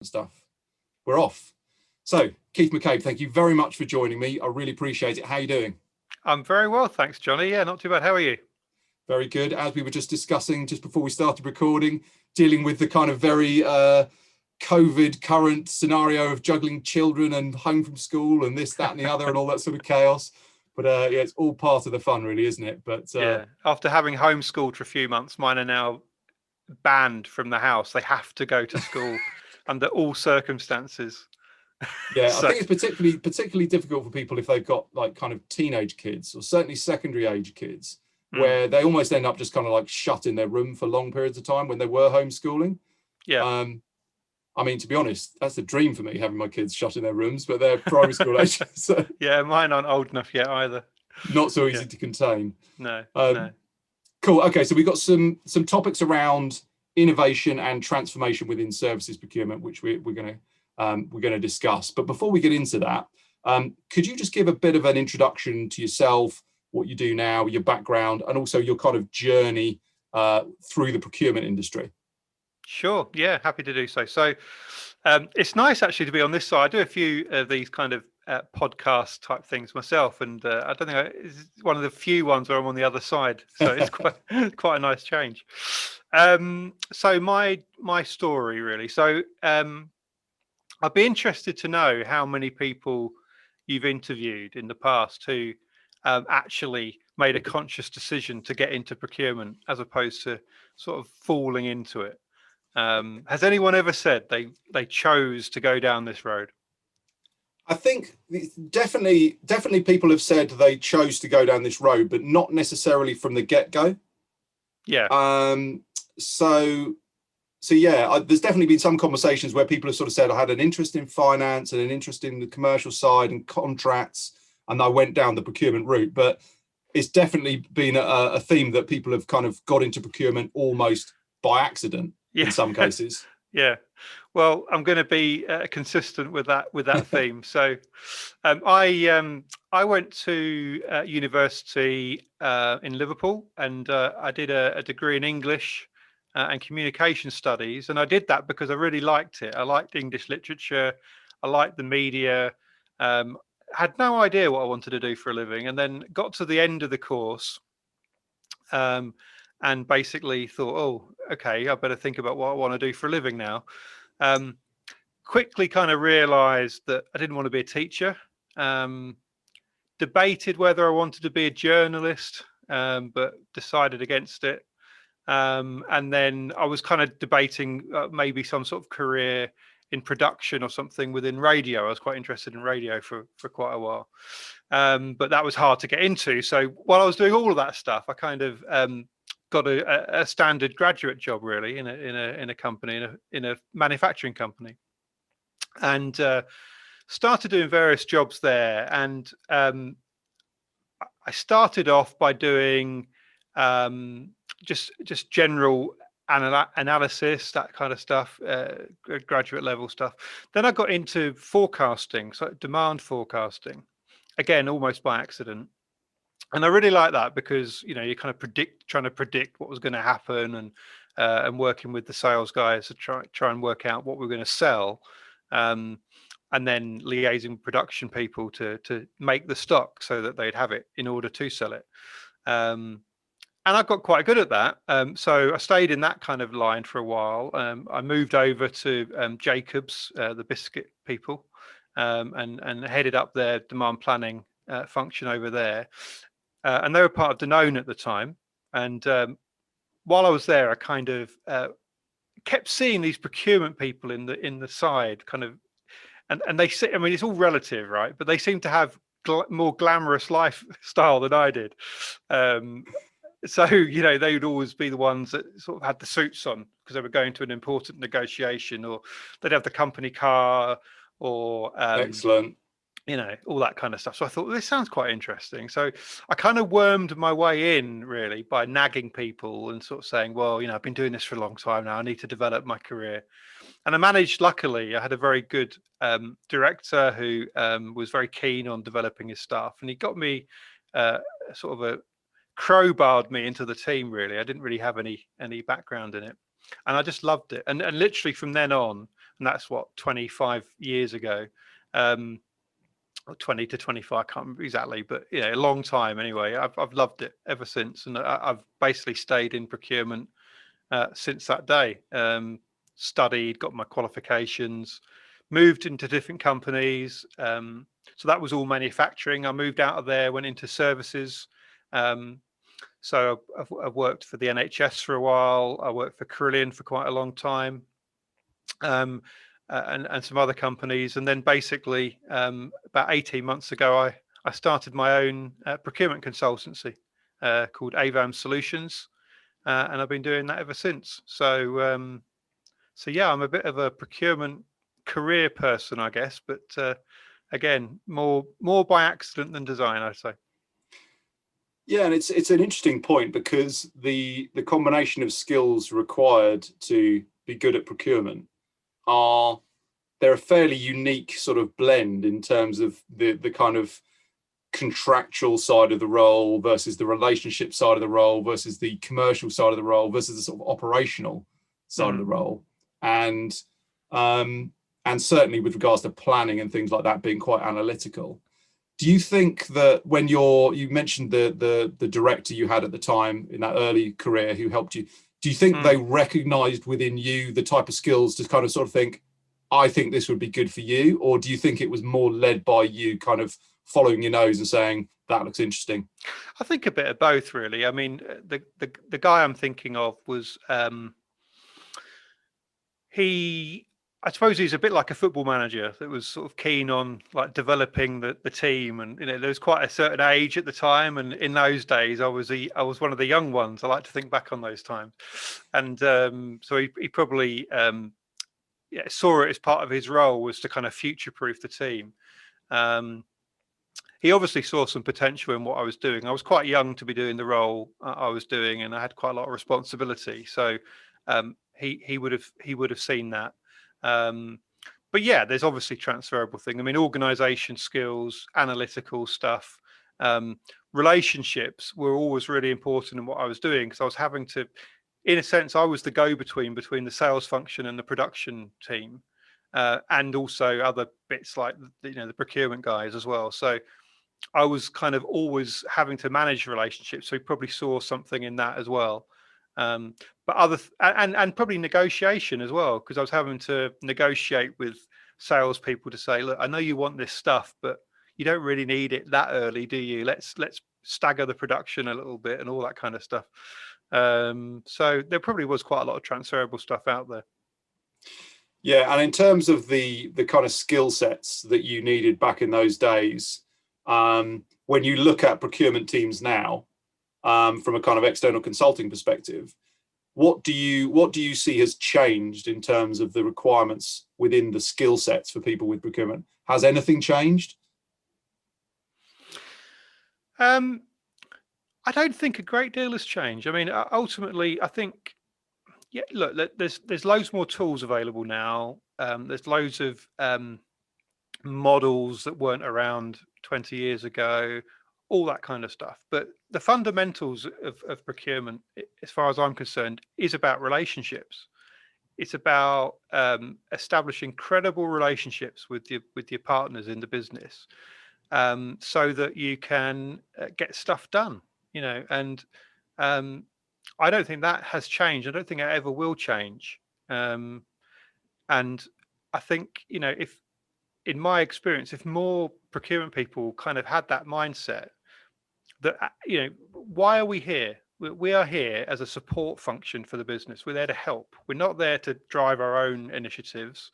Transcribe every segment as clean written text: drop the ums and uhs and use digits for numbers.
stuff. We're off. So, Keith McCabe, thank you very much for joining me. I really appreciate it. How are you doing? I'm very well, thanks, Johnny. Yeah, not too bad. How are you? Very good. As we were just discussing just before we started recording, dealing with the kind of very COVID current scenario of juggling children and home from school and this, that, and the other, and all that sort of chaos. But yeah, it's all part of the fun, really, isn't it? But yeah, after having homeschooled for a few months, mine are now banned from the house. They have to go to school under all circumstances. Yeah, so I think it's particularly difficult for people if they've got like kind of teenage kids or certainly secondary age kids, where they almost end up just kind of like shut in their room for long periods of time when they were homeschooling. Yeah. I mean, to be honest, that's a dream for me, having my kids shut in their rooms, but they're primary school age. So yeah, mine aren't old enough yet either. Not so easy to contain. No, no. Cool. Okay, so we've got some topics around innovation and transformation within services procurement, which we're going to discuss. But before we get into that, could you just give a bit of an introduction to yourself, what you do now, your background, and also your kind of journey through the procurement industry? Sure. Yeah, happy to do so. So it's nice actually to be on this side. I do a few of these kind of podcast type things myself, and I don't think it's one of the few ones where I'm on the other side. So it's quite a nice change. So my story really. So I'd be interested to know how many people you've interviewed in the past who actually made a conscious decision to get into procurement as opposed to sort of falling into it. Has anyone ever said they chose to go down this road? I think definitely people have said they chose to go down this road, but not necessarily from the get-go. Yeah. So yeah, there's definitely been some conversations where people have sort of said, I had an interest in finance and an interest in the commercial side and contracts, and I went down the procurement route. But it's definitely been a theme that people have kind of got into procurement almost by accident in some cases. Yeah. Well, I'm going to be consistent with that theme. So I went to university in Liverpool, and I did a degree in English and communication studies, and I did that because I really liked it. I liked English literature, I liked the media. Had no idea what I wanted to do for a living, and then got to the end of the course and basically thought, oh, okay, I better think about what I want to do for a living now. Quickly kind of realized that I didn't want to be a teacher. Debated whether I wanted to be a journalist, but decided against it. And then I was kind of debating maybe some sort of career in production or something within radio. I was quite interested in radio for quite a while, but that was hard to get into. So while I was doing all of that stuff, I kind of got a standard graduate job, really, in a company, in a manufacturing company, and started doing various jobs there. And I started off by doing just general analysis, that kind of stuff, graduate level stuff. Then I got into forecasting, so demand forecasting, again almost by accident. And I really like that because you're kind of trying to predict what was going to happen, and working with the sales guys to try and work out what we're going to sell, and then liaising with production people to make the stock so that they'd have it in order to sell it. And I got quite good at that. So I stayed in that kind of line for a while. I moved over to Jacobs, the biscuit people, and headed up their demand planning function over there. And they were part of Danone at the time. And while I was there, I kind of kept seeing these procurement people in the side, kind of, and they say, I mean, it's all relative, right? But they seem to have more glamorous lifestyle than I did. So, they would always be the ones that sort of had the suits on because they were going to an important negotiation, or they'd have the company car, or excellent, all that kind of stuff. So I thought, well, this sounds quite interesting. So I kind of wormed my way in, really, by nagging people and sort of saying, well, I've been doing this for a long time now. I need to develop my career. And I managed, luckily, I had a very good director who was very keen on developing his staff. And he got me sort of crowbarred me into the team, really. I didn't really have any background in it, and I just loved it. And literally from then on, and that's what, 25 years ago. 20 to 25, I can't remember exactly, but a long time anyway. I've loved it ever since, and I've basically stayed in procurement since that day. Studied, got my qualifications, moved into different companies. So that was all manufacturing. I moved out of there, went into services. So I've worked for the NHS for a while. I worked for Carillion for quite a long time. And some other companies. And then basically about 18 months ago, I started my own procurement consultancy called AVAM Solutions. And I've been doing that ever since. So yeah, I'm a bit of a procurement career person, I guess, but again, more by accident than design, I'd say. Yeah, and it's an interesting point, because the combination of skills required to be good at procurement they're a fairly unique sort of blend in terms of the kind of contractual side of the role versus the relationship side of the role versus the commercial side of the role versus the sort of operational side of the role, and certainly with regards to planning and things like that being quite analytical. Do you think that when you mentioned the director you had at the time in that early career who helped you, do you think they recognized within you the type of skills to kind of sort of think, I think this would be good for you? Or do you think it was more led by you kind of following your nose and saying, that looks interesting? I think a bit of both, really. I mean, the guy I'm thinking of was I suppose he's a bit like a football manager that was sort of keen on like developing the team, and there was quite a certain age at the time, and in those days I was one of the young ones. I like to think back on those times, and so he probably saw it as part of his role was to kind of future-proof the team. He obviously saw some potential in what I was doing. I was quite young to be doing the role I was doing, and I had quite a lot of responsibility. So he would have seen that. But yeah, there's obviously transferable thing. I mean, organization skills, analytical stuff, relationships were always really important in what I was doing, because I was having to, in a sense, I was the go-between between the sales function and the production team, and also other bits like the procurement guys as well. So I was kind of always having to manage relationships, so he probably saw something in that as well. But and probably negotiation as well, because I was having to negotiate with salespeople to say, look, I know you want this stuff, but you don't really need it that early, do you? Let's stagger the production a little bit and all that kind of stuff. So there probably was quite a lot of transferable stuff out there. Yeah, and in terms of the kind of skill sets that you needed back in those days, when you look at procurement teams now, from a kind of external consulting perspective, what do you see has changed in terms of the requirements within the skill sets for people with procurement? Has anything changed? I don't think a great deal has changed. I mean, ultimately, I think, yeah, look, there's loads more tools available now. There's loads of models that weren't around 20 years ago, all that kind of stuff. But the fundamentals of procurement, as far as I'm concerned, is about relationships. It's about establishing credible relationships with your partners in the business, so that you can get stuff done. And I don't think that has changed. I don't think it ever will change. And I think, if, in my experience, if more procurement people kind of had that mindset that, why are we here? We are here as a support function for the business. We're there to help. We're not there to drive our own initiatives.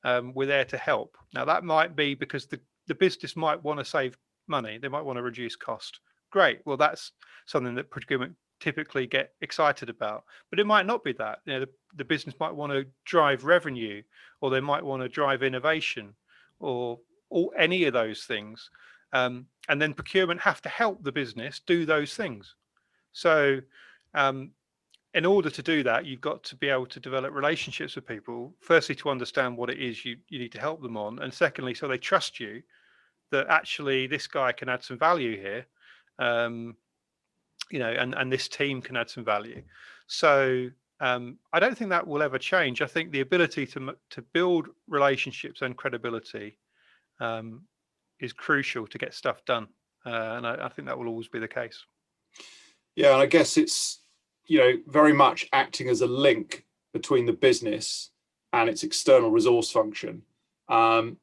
We're there to help. Now, that might be because the business might want to save money. They might want to reduce cost. Great. Well, that's something that procurement typically get excited about, but it might not be that. The business might want to drive revenue, or they might want to drive innovation, or any of those things. And then procurement have to help the business do those things. So in order to do that, you've got to be able to develop relationships with people, firstly, to understand what it is you need to help them on, and secondly, so they trust you that actually this guy can add some value here, and this team can add some value. So I don't think that will ever change. I think the ability to build relationships and credibility is crucial to get stuff done, and I think that will always be the case. Yeah, and I guess it's, very much acting as a link between the business and its external resource function, and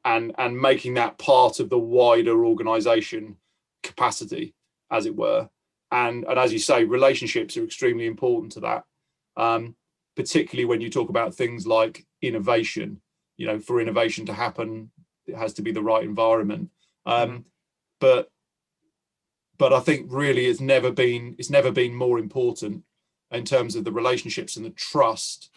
making that part of the wider organisation capacity, as it were. And as you say, relationships are extremely important to that, particularly when you talk about things like innovation. For innovation to happen, it has to be the right environment. But I think really it's never been more important in terms of the relationships and the trust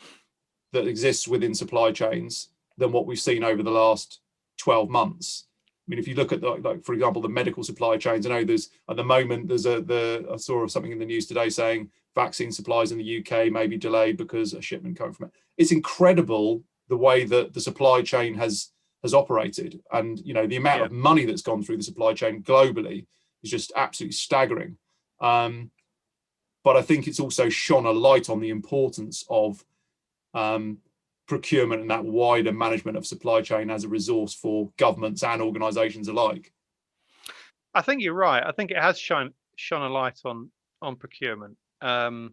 that exists within supply chains than what we've seen over the last 12 months. I mean, if you look at for example, the medical supply chains, I know there's at the moment I saw something in the news today saying vaccine supplies in the UK may be delayed because a shipment coming from it. It's incredible the way that the supply chain has operated, and the amount of money that's gone through the supply chain globally is just absolutely staggering. But I think it's also shone a light on the importance of procurement and that wider management of supply chain as a resource for governments and organisations alike. I think you're right. I think it has shone a light on procurement. But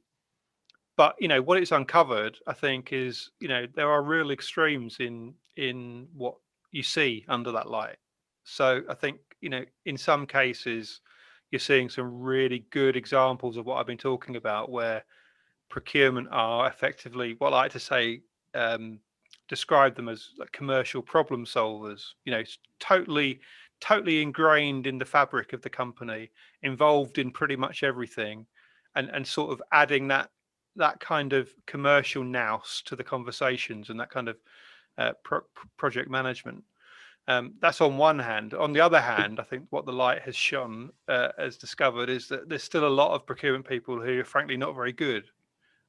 what it's uncovered, I think, is there are real extremes in what you see under that light. So I think in some cases you're seeing some really good examples of what I've been talking about, where procurement are effectively what I like to say, describe them as like commercial problem solvers. It's totally ingrained in the fabric of the company, involved in pretty much everything, and sort of adding that kind of commercial nous to the conversations and that kind of project management. That's on one hand. On the other hand, I think what the light has discovered is that there's still a lot of procurement people who are frankly not very good.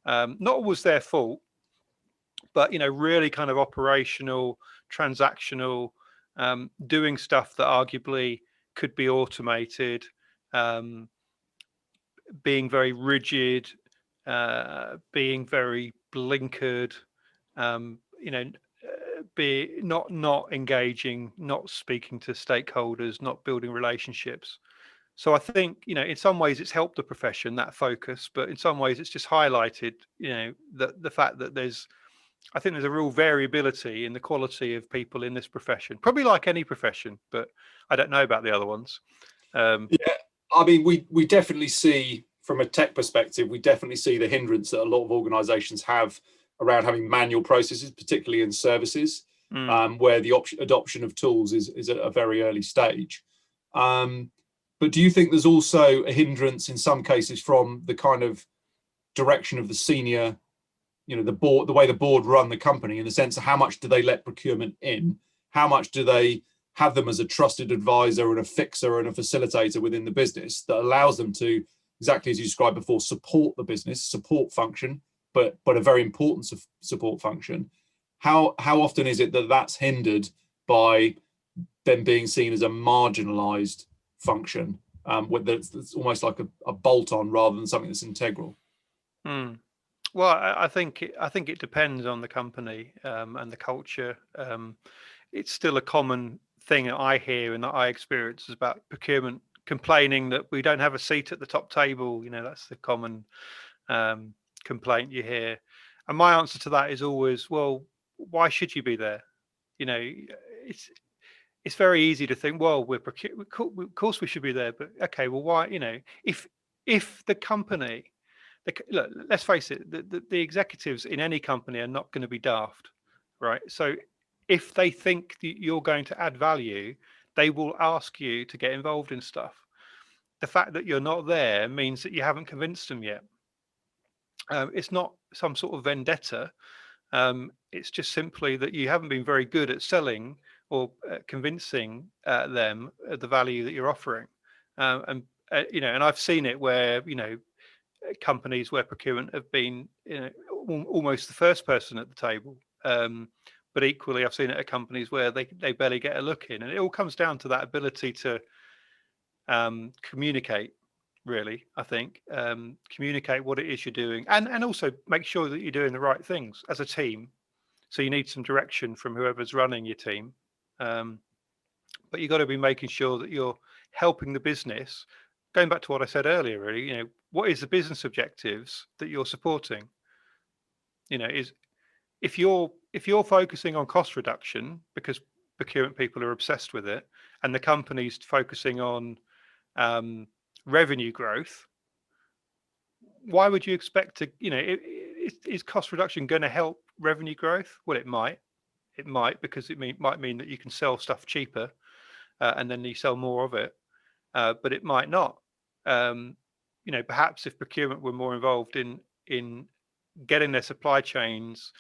Not always their fault, but really kind of operational, transactional, doing stuff that arguably could be automated, being very rigid, being very blinkered, be not engaging, not speaking to stakeholders, not building relationships. So I think in some ways it's helped the profession, that focus, but in some ways it's just highlighted the fact that I think there's a real variability in the quality of people in this profession, probably like any profession, but I don't know about the other ones. Yeah, I mean, we definitely see, from a tech perspective, we definitely see the hindrance that a lot of organisations have around having manual processes, particularly in services, where the adoption of tools is at a very early stage. But do you think there's also a hindrance in some cases from the kind of direction of the senior, the board, the way the board run the company, in the sense of how much do they let procurement in? How much do they have them as a trusted advisor and a fixer and a facilitator within the business that allows them to, exactly as you described before, support the business, support function, but a very important support function? How often is it that that's hindered by them being seen as a marginalized function, it's almost like a bolt-on rather than something that's integral? Well, I think it depends on the company and the culture. It's still a common thing that I hear and that I experience is about procurement complaining that we don't have a seat at the top table. That's the common complaint you hear. And my answer to that is always, well, why should you be there? It's very easy to think, well, we're procurement, of course we should be there, but okay, well, why? If the company, look, let's face it, the executives in any company are not going to be daft, right? So if they think that you're going to add value, they will ask you to get involved in stuff. The fact that you're not there means that you haven't convinced them yet. It's not some sort of vendetta. It's just simply that you haven't been very good at selling or convincing them of the value that you're offering. And I've seen it where, companies where procurement have been almost the first person at the table. But equally, I've seen it at companies where they barely get a look in. And it all comes down to that ability to communicate really. I think communicate what it is you're doing, and also make sure that you're doing the right things as a team. So you need some direction from whoever's running your team, but you've got to be making sure that you're helping the business. Going back to what I said earlier, really, what is the business objectives that you're supporting? Is if you're focusing on cost reduction because procurement people are obsessed with it, and the company's focusing on revenue growth, why would you expect to, is cost reduction going to help revenue growth? Well, it might. It might, because might mean that you can sell stuff cheaper, and then you sell more of it. But it might not. Perhaps if procurement were more involved in getting their supply chains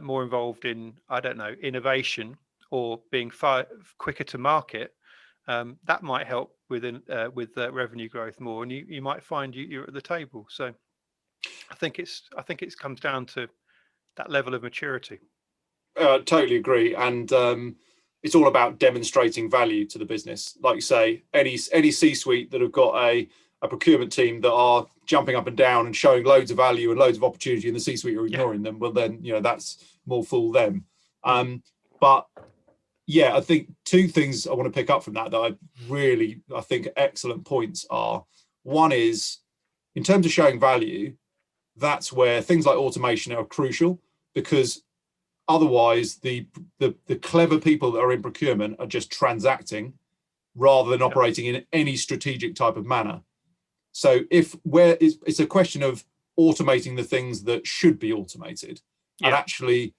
more involved in, I don't know, innovation or being quicker to market, that might help with revenue growth more, and you might find you're at the table. So I think it comes down to that level of maturity. Totally agree, and it's all about demonstrating value to the business. Like you say, any C-suite that have got a procurement team that are jumping up and down and showing loads of value and loads of opportunity, and the C-suite are ignoring them, well then that's more fool them. But yeah, I think two things I want to pick up from that I think excellent points are. One is, in terms of showing value, that's where things like automation are crucial, because otherwise the clever people that are in procurement are just transacting rather than operating in any strategic type of manner. So it's a question of automating the things that should be automated, and actually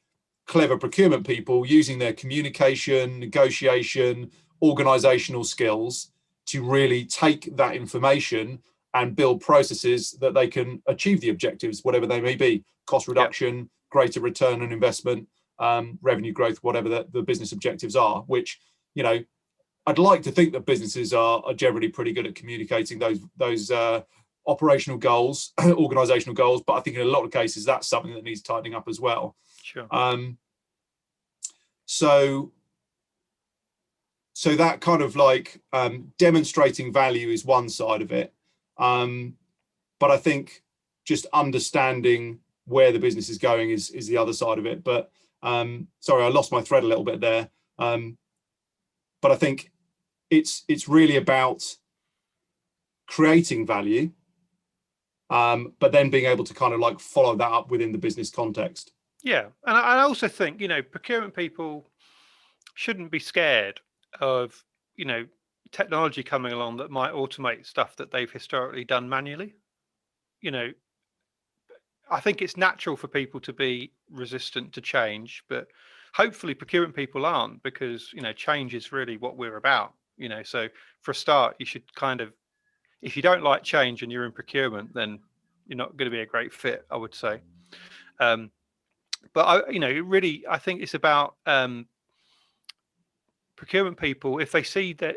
clever procurement people using their communication, negotiation, organizational skills to really take that information and build processes that they can achieve the objectives, whatever they may be: cost reduction, greater return on investment, revenue growth, whatever the business objectives are, which, I'd like to think that businesses are generally pretty good at communicating those operational goals, organizational goals, but I think in a lot of cases that's something that needs tightening up as well. Sure. So that kind of like demonstrating value is one side of it, but I think just understanding where the business is going is the other side of it. But sorry, I lost my thread a little bit there. But I think it's really about creating value, but then being able to kind of like follow that up within the business context. Yeah, and I also think procurement people shouldn't be scared of technology coming along that might automate stuff that they've historically done manually. I think it's natural for people to be resistant to change, but hopefully procurement people aren't, because change is really what we're about. So for a start, you should kind of, if you don't like change and you're in procurement, then you're not going to be a great fit, I would say. But I think it's about procurement people. If they see that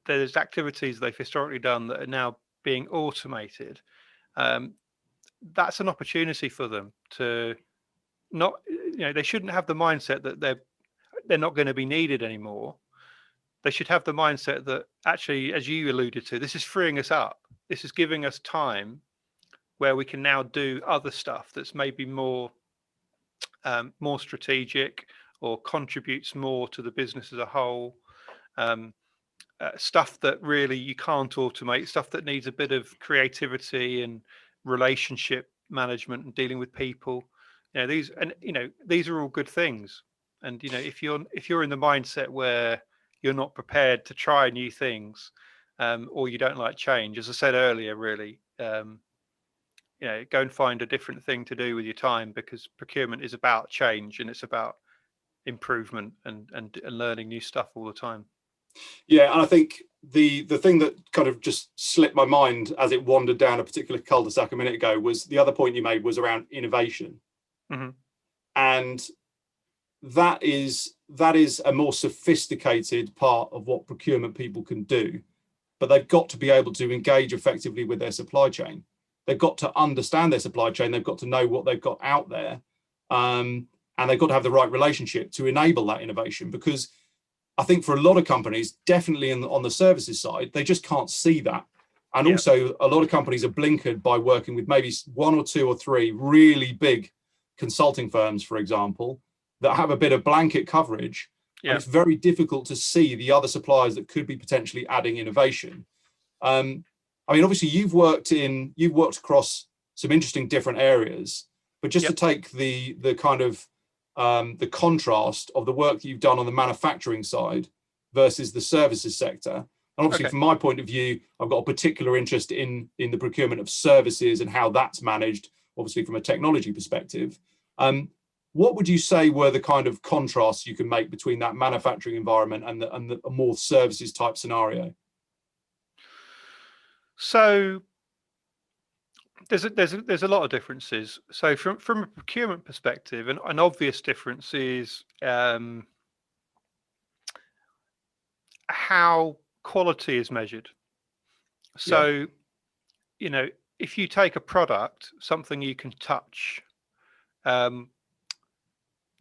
there's activities they've historically done that are now being automated, that's an opportunity for them to not, they shouldn't have the mindset that they're not going to be needed anymore. They should have the mindset that actually, as you alluded to, this is freeing us up. This is giving us time where we can now do other stuff that's maybe more strategic or contributes more to the business as a whole. Stuff that really you can't automate, stuff that needs a bit of creativity and relationship management and dealing with people. These are all good things. And if you're in the mindset where you're not prepared to try new things, or you don't like change, as I said earlier, really, go and find a different thing to do with your time, because procurement is about change and it's about improvement and learning new stuff all the time. Yeah, and I think the thing that kind of just slipped my mind as it wandered down a particular cul-de-sac a minute ago was the other point you made was around innovation. Mm-hmm. And that is a more sophisticated part of what procurement people can do, but they've got to be able to engage effectively with their supply chain. They've got to understand their supply chain. They've got to know what they've got out there, and they've got to have the right relationship to enable that innovation. Because I think for a lot of companies, definitely on the services side, they just can't see that. And also a lot of companies are blinkered by working with maybe 1 or 2 or 3 really big consulting firms, for example, that have a bit of blanket coverage. And it's very difficult to see the other suppliers that could be potentially adding innovation. I mean, obviously you've worked across some interesting different areas, but just to take the kind of the contrast of the work that you've done on the manufacturing side versus the services sector. And obviously, from my point of view, I've got a particular interest in the procurement of services and how that's managed, obviously from a technology perspective. What would you say were the kind of contrasts you can make between that manufacturing environment and the more services type scenario? So there's a lot of differences. So from a procurement perspective, an obvious difference is how quality is measured. So, you know, if you take a product, something you can touch,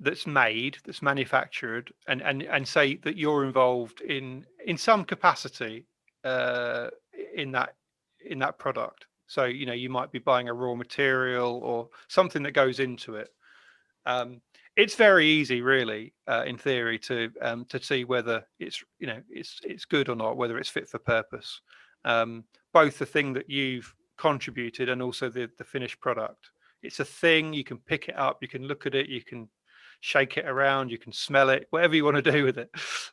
that's made, that's manufactured, and say that you're involved in some capacity in that product. So, you know, you might be buying a raw material or something that goes into it. It's very easy, really, in theory, to see whether it's, you know, it's good or not, whether it's fit for purpose. Both the thing that you've contributed and also the finished product. It's a thing. You can pick it up, you can look at it, you can shake it around, you can smell it, whatever you want to do with it.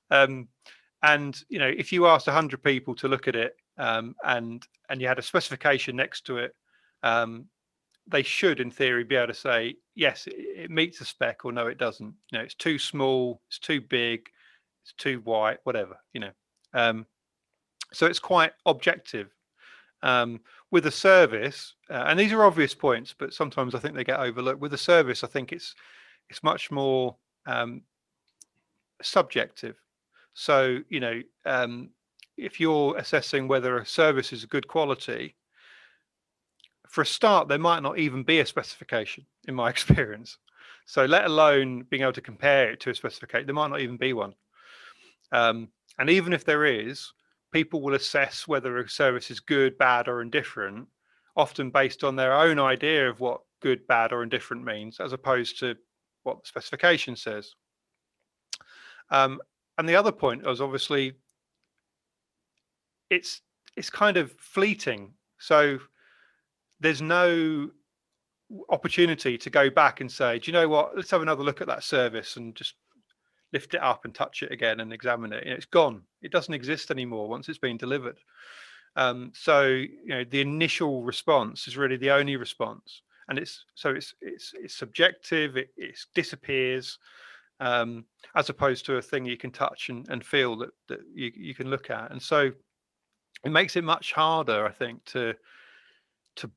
And you know, if you asked 100 people to look at it, and you had a specification next to it, they should, in theory, be able to say, yes, it meets the spec, or no, it doesn't. You know, it's too small, it's too big, it's too white, whatever, you know. So it's quite objective. With a service, and these are obvious points, but sometimes I think they get overlooked. With a service, I think it's much more subjective. So, you know, if you're assessing whether a service is a good quality, for a start, there might not even be a specification, in my experience. So let alone being able to compare it to a specification, there might not even be one. And even if there is, people will assess whether a service is good, bad, or indifferent, often based on their own idea of what good, bad, or indifferent means, as opposed to what the specification says. And the other point was, obviously, it's kind of fleeting. So there's no opportunity to go back and say, do you know what, let's have another look at that service and just lift it up and touch it again and examine it. You know, it's gone. It doesn't exist anymore once it's been delivered. So, you know, the initial response is really the only response, and it's subjective. It disappears, as opposed to a thing you can touch and feel that you can look at. And so it makes it much harder, I think, to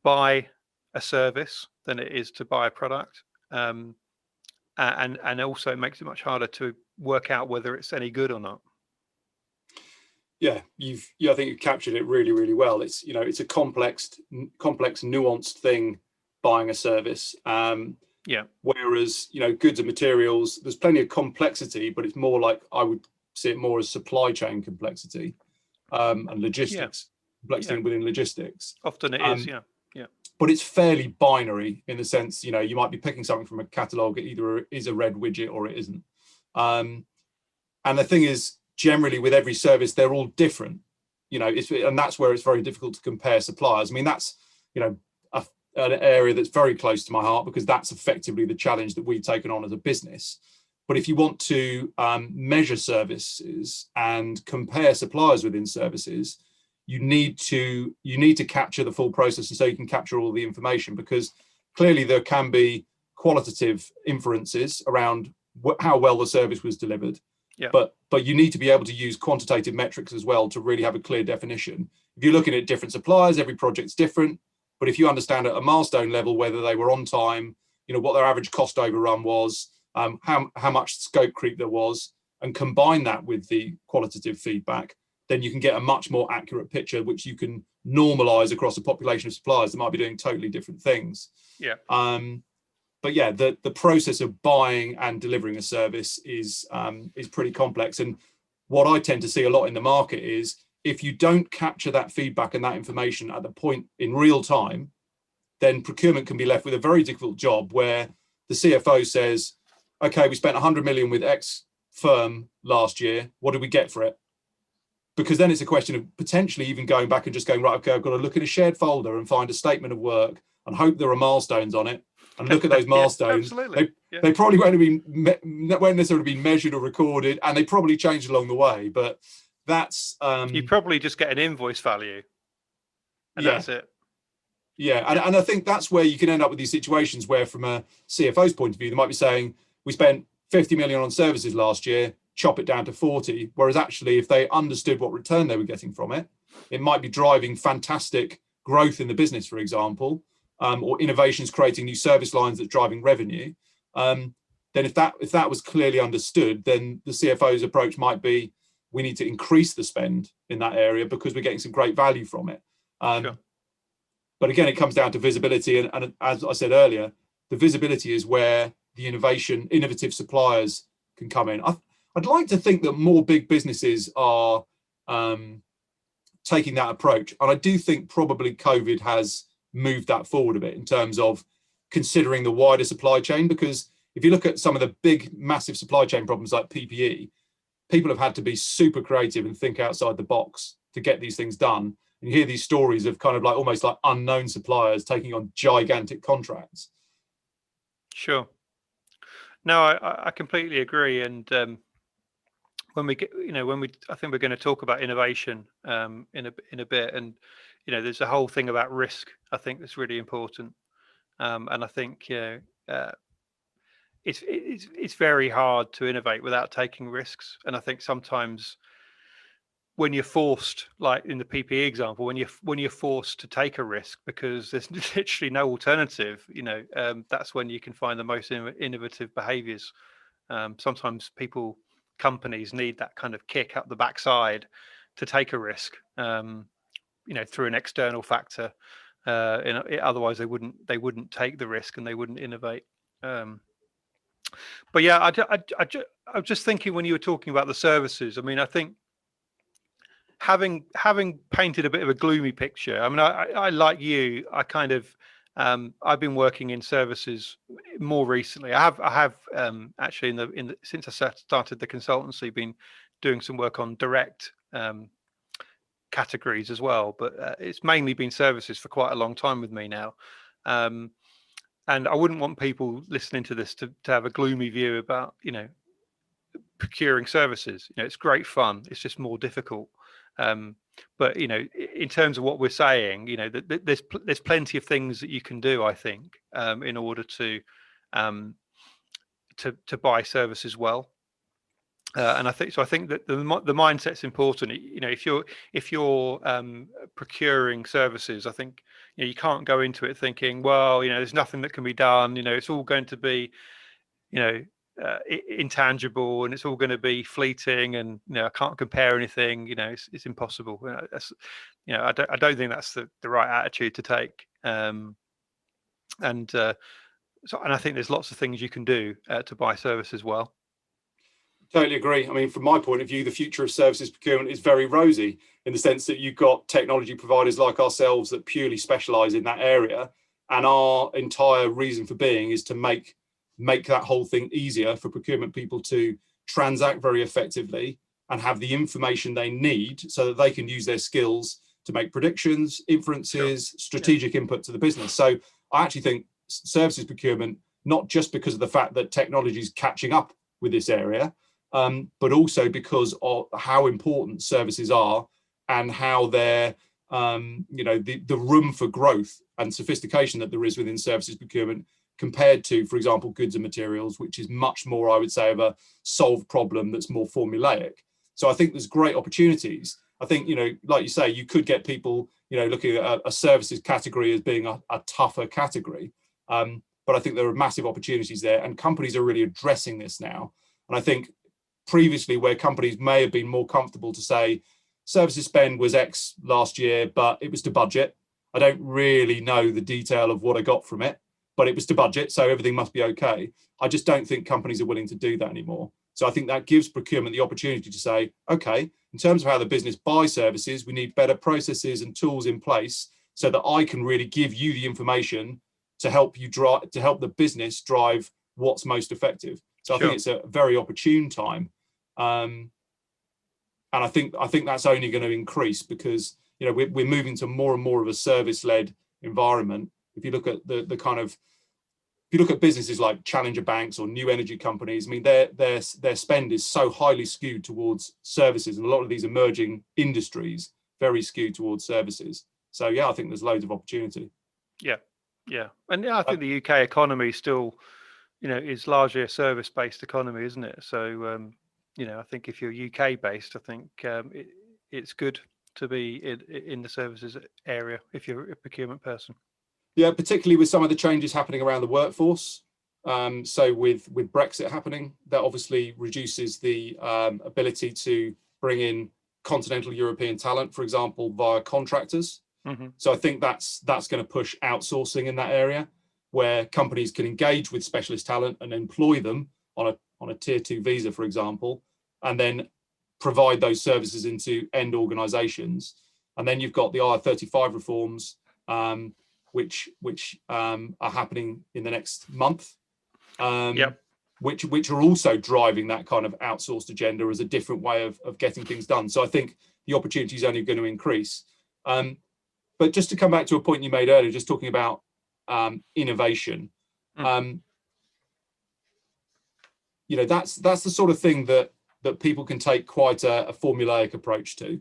buy a service than it is to buy a product. And also it makes it much harder to work out whether it's any good or not. Yeah, I think you captured it really, really well. It's, you know, it's a complex, nuanced thing, buying a service. Whereas, you know, goods and materials, there's plenty of complexity, but it's more like, I would see it more as supply chain complexity, and logistics, complexity within logistics. Often it is, But it's fairly binary in the sense, you know, you might be picking something from a catalogue, it either is a red widget or it isn't. And the thing is, generally with every service, they're all different, you know, and that's where it's very difficult to compare suppliers. I mean, that's, you know, an area that's very close to my heart, because that's effectively the challenge that we've taken on as a business. But if you want to measure services and compare suppliers within services, you need to capture the full process, and so you can capture all the information, because clearly there can be qualitative inferences around how well the service was delivered. But you need to be able to use quantitative metrics as well to really have a clear definition. If you're looking at different suppliers, every project's different. But if you understand at a milestone level whether they were on time, you know, what their average cost overrun was, how much scope creep there was, and combine that with the qualitative feedback, then you can get a much more accurate picture, which you can normalize across a population of suppliers that might be doing totally different things. But yeah, the process of buying and delivering a service is pretty complex. And what I tend to see a lot in the market is if you don't capture that feedback and that information at the point in real time, then procurement can be left with a very difficult job where the CFO says, okay, we spent 100 million with X firm last year. What did we get for it? Because then it's a question of potentially even going back and just going, right, okay, I've got to look in a shared folder and find a statement of work and hope there are milestones on it and look at those milestones. Yeah, absolutely. They probably won't necessarily be measured or recorded, and they probably changed along the way. But that's you probably just get an invoice value, and that's it. Yeah, and I think that's where you can end up with these situations where, from a CFO's point of view, they might be saying, we spent 50 million on services last year, chop it down to 40. Whereas actually, if they understood what return they were getting from it, it might be driving fantastic growth in the business, for example, or innovations creating new service lines that's driving revenue. Then if that was clearly understood, then the CFO's approach might be, we need to increase the spend in that area because we're getting some great value from it. Sure. But again, it comes down to visibility. And as I said earlier, the visibility is where the innovative suppliers can come in. I'd like to think that more big businesses are taking that approach. And I do think probably COVID has moved that forward a bit in terms of considering the wider supply chain. Because if you look at some of the big, massive supply chain problems like PPE, people have had to be super creative and think outside the box to get these things done. And you hear these stories of kind of like almost like unknown suppliers taking on gigantic contracts. Sure. No, I completely agree. And when we get, I think we're going to talk about innovation in a bit. And there's a whole thing about risk. I think that's really important. And I think it's very hard to innovate without taking risks. And I think sometimes when you're forced, like in the PPE example, when you're forced to take a risk because there's literally no alternative, that's when you can find the most innovative behaviors. Sometimes companies need that kind of kick up the backside to take a risk, through an external factor. Otherwise, they wouldn't take the risk and they wouldn't innovate. But yeah, I was just thinking when you were talking about the services. I mean, I think having painted a bit of a gloomy picture. I mean, I like you. I kind of I've been working in services more recently. I have actually since I started the consultancy, been doing some work on direct categories as well. But it's mainly been services for quite a long time with me now. And I wouldn't want people listening to this to have a gloomy view about procuring services. It's great fun. It's just more difficult. But in terms of what we're saying, there's plenty of things that you can do, I think, in order to buy services well. And I think that the mindset's important. If you're procuring services, I think you can't go into it thinking, well, there's nothing that can be done. It's all going to be, intangible, and it's all going to be fleeting, and I can't compare anything. It's impossible. I don't think that's the right attitude to take. And I think there's lots of things you can do to buy services well. Totally agree. I mean, from my point of view, the future of services procurement is very rosy in the sense that you've got technology providers like ourselves that purely specialize in that area, and our entire reason for being is to make that whole thing easier for procurement people to transact very effectively and have the information they need so that they can use their skills to make predictions, inferences, strategic input to the business. So I actually think services procurement, not just because of the fact that technology is catching up with this area, but also because of how important services are and how they're, the room for growth and sophistication that there is within services procurement compared to, for example, goods and materials, which is much more, I would say, of a solved problem that's more formulaic. So I think there's great opportunities. I think, like you say, you could get people, looking at a services category as being a tougher category. But I think there are massive opportunities there, and companies are really addressing this now. And I think previously, where companies may have been more comfortable to say services spend was X last year, but it was to budget. I don't really know the detail of what I got from it, but it was to budget, so everything must be okay. I just don't think companies are willing to do that anymore. So I think that gives procurement the opportunity to say, okay, in terms of how the business buys services, we need better processes and tools in place so that I can really give you the information to help you drive, to help the business drive what's most effective. So I think it's a very opportune time. And I think that's only going to increase because, you know, we're moving to more and more of a service-led environment. If you look at the kind of, if you look at businesses like challenger banks or new energy companies, I mean, their spend is so highly skewed towards services, and a lot of these emerging industries very skewed towards services. So yeah, I think there's loads of opportunity. Yeah, and yeah, I think the UK economy still, you know, is largely a service-based economy, isn't it? So you know, I think if you're UK based, I think it's good to be in the services area if you're a procurement person. Yeah, particularly with some of the changes happening around the workforce. So with Brexit happening, that obviously reduces the ability to bring in continental European talent, for example, via contractors. Mm-hmm. So I think that's going to push outsourcing in that area, where companies can engage with specialist talent and employ them on a tier 2 visa, for example, and then provide those services into end organizations. And then you've got the IR35 reforms, which are happening in the next month, which are also driving that kind of outsourced agenda as a different way of getting things done. So I think the opportunity is only going to increase. But just to come back to a point you made earlier, just talking about innovation, you know, that's the sort of thing that people can take quite a formulaic approach to,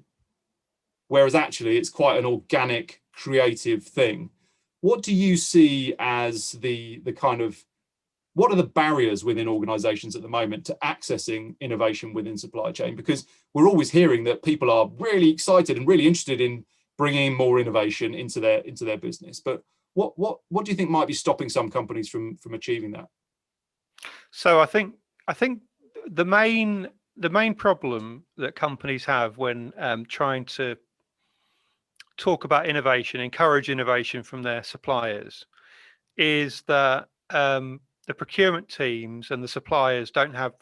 whereas actually it's quite an organic, creative thing. What do you see as the kind of, what are the barriers within organizations at the moment to accessing innovation within supply chain? Because we're always hearing that people are really excited and really interested in bringing more innovation into their business. But what do you think might be stopping some companies from achieving that? So I think the main problem that companies have when trying to talk about innovation, encourage innovation from their suppliers, is that the procurement teams and the suppliers don't have,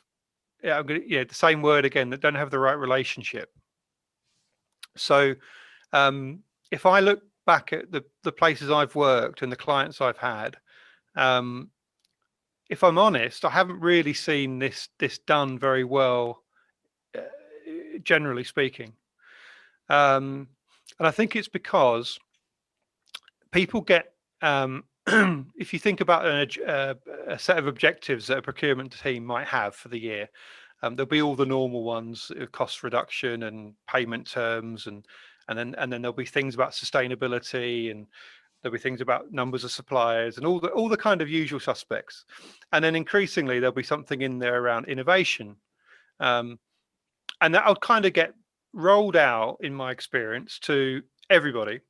the same word again, that don't have the right relationship. So if I look back at the places I've worked and the clients I've had, if I'm honest, I haven't really seen this done very well, generally speaking. And I think it's because people get, if you think about a set of objectives that a procurement team might have for the year, there'll be all the normal ones, cost reduction and payment terms, and then there'll be things about sustainability, and there'll be things about numbers of suppliers and all the kind of usual suspects. And then increasingly there'll be something in there around innovation, and that'll kind of get rolled out, in my experience, to everybody.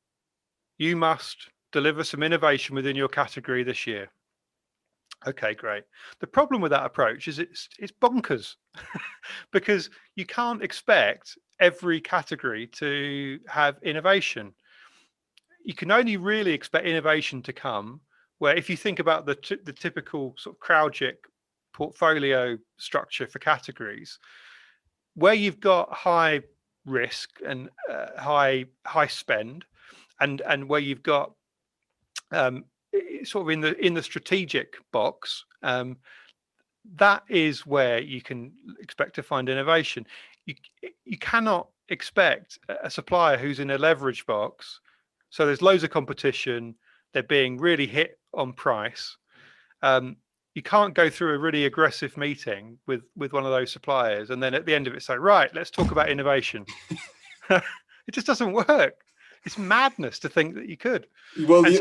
You must deliver some innovation within your category this year. Okay, great. The problem with that approach is it's bonkers because you can't expect every category to have innovation. You can only really expect innovation to come where, if you think about the typical sort of CrowdCheck portfolio structure for categories, where you've got high risk and high spend, and where you've got sort of in the strategic box, that is where you can expect to find innovation. You cannot expect a supplier who's in a leverage box, so there's loads of competition, they're being really hit on price. You can't go through a really aggressive meeting with one of those suppliers and then at the end of it say, right, let's talk about innovation. It just doesn't work. It's madness to think that you could. Well, the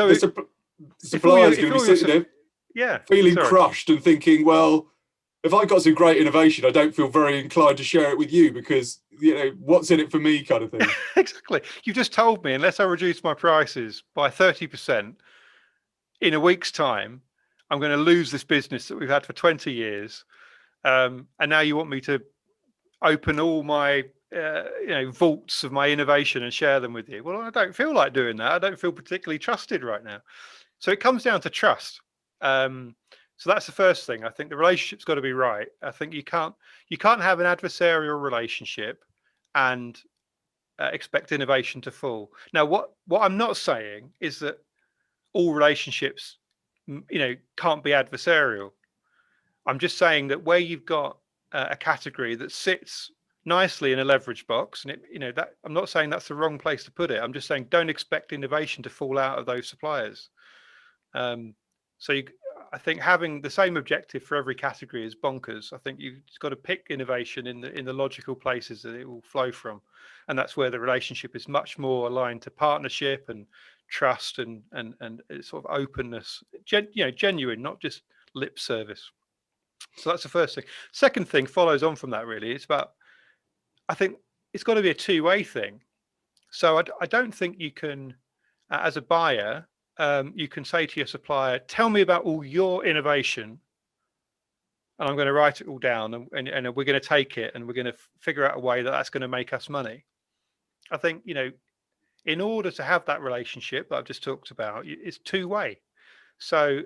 supplier's going to be sitting there feeling crushed and thinking, well, if I've got some great innovation, I don't feel very inclined to share it with you because, you know, what's in it for me kind of thing. Exactly. You've just told me, unless I reduce my prices by 30% in a week's time, I'm going to lose this business that we've had for 20 years. And now you want me to open all my vaults of my innovation and share them with you. Well, I don't feel like doing that. I don't feel particularly trusted right now. So it comes down to trust. So that's the first thing. I think the relationship's got to be right. I think you can't have an adversarial relationship and expect innovation to fall. Now, what I'm not saying is that all relationships, can't be adversarial. I'm just saying that where you've got a category that sits nicely in a leverage box, and that I'm not saying that's the wrong place to put it. I'm just saying don't expect innovation to fall out of those suppliers. I think having the same objective for every category is bonkers. I think you've got to pick innovation in the logical places that it will flow from, and that's where the relationship is much more aligned to partnership and trust and sort of openness, genuine, not just lip service. So that's the first thing. Second thing follows on from that. Really, it's about, I think it's got to be a two-way thing. So I don't think you can, as a buyer, you can say to your supplier, tell me about all your innovation, and I'm going to write it all down, and we're going to take it and we're going to figure out a way that's going to make us money. I think, in order to have that relationship that I've just talked about, it's two-way. So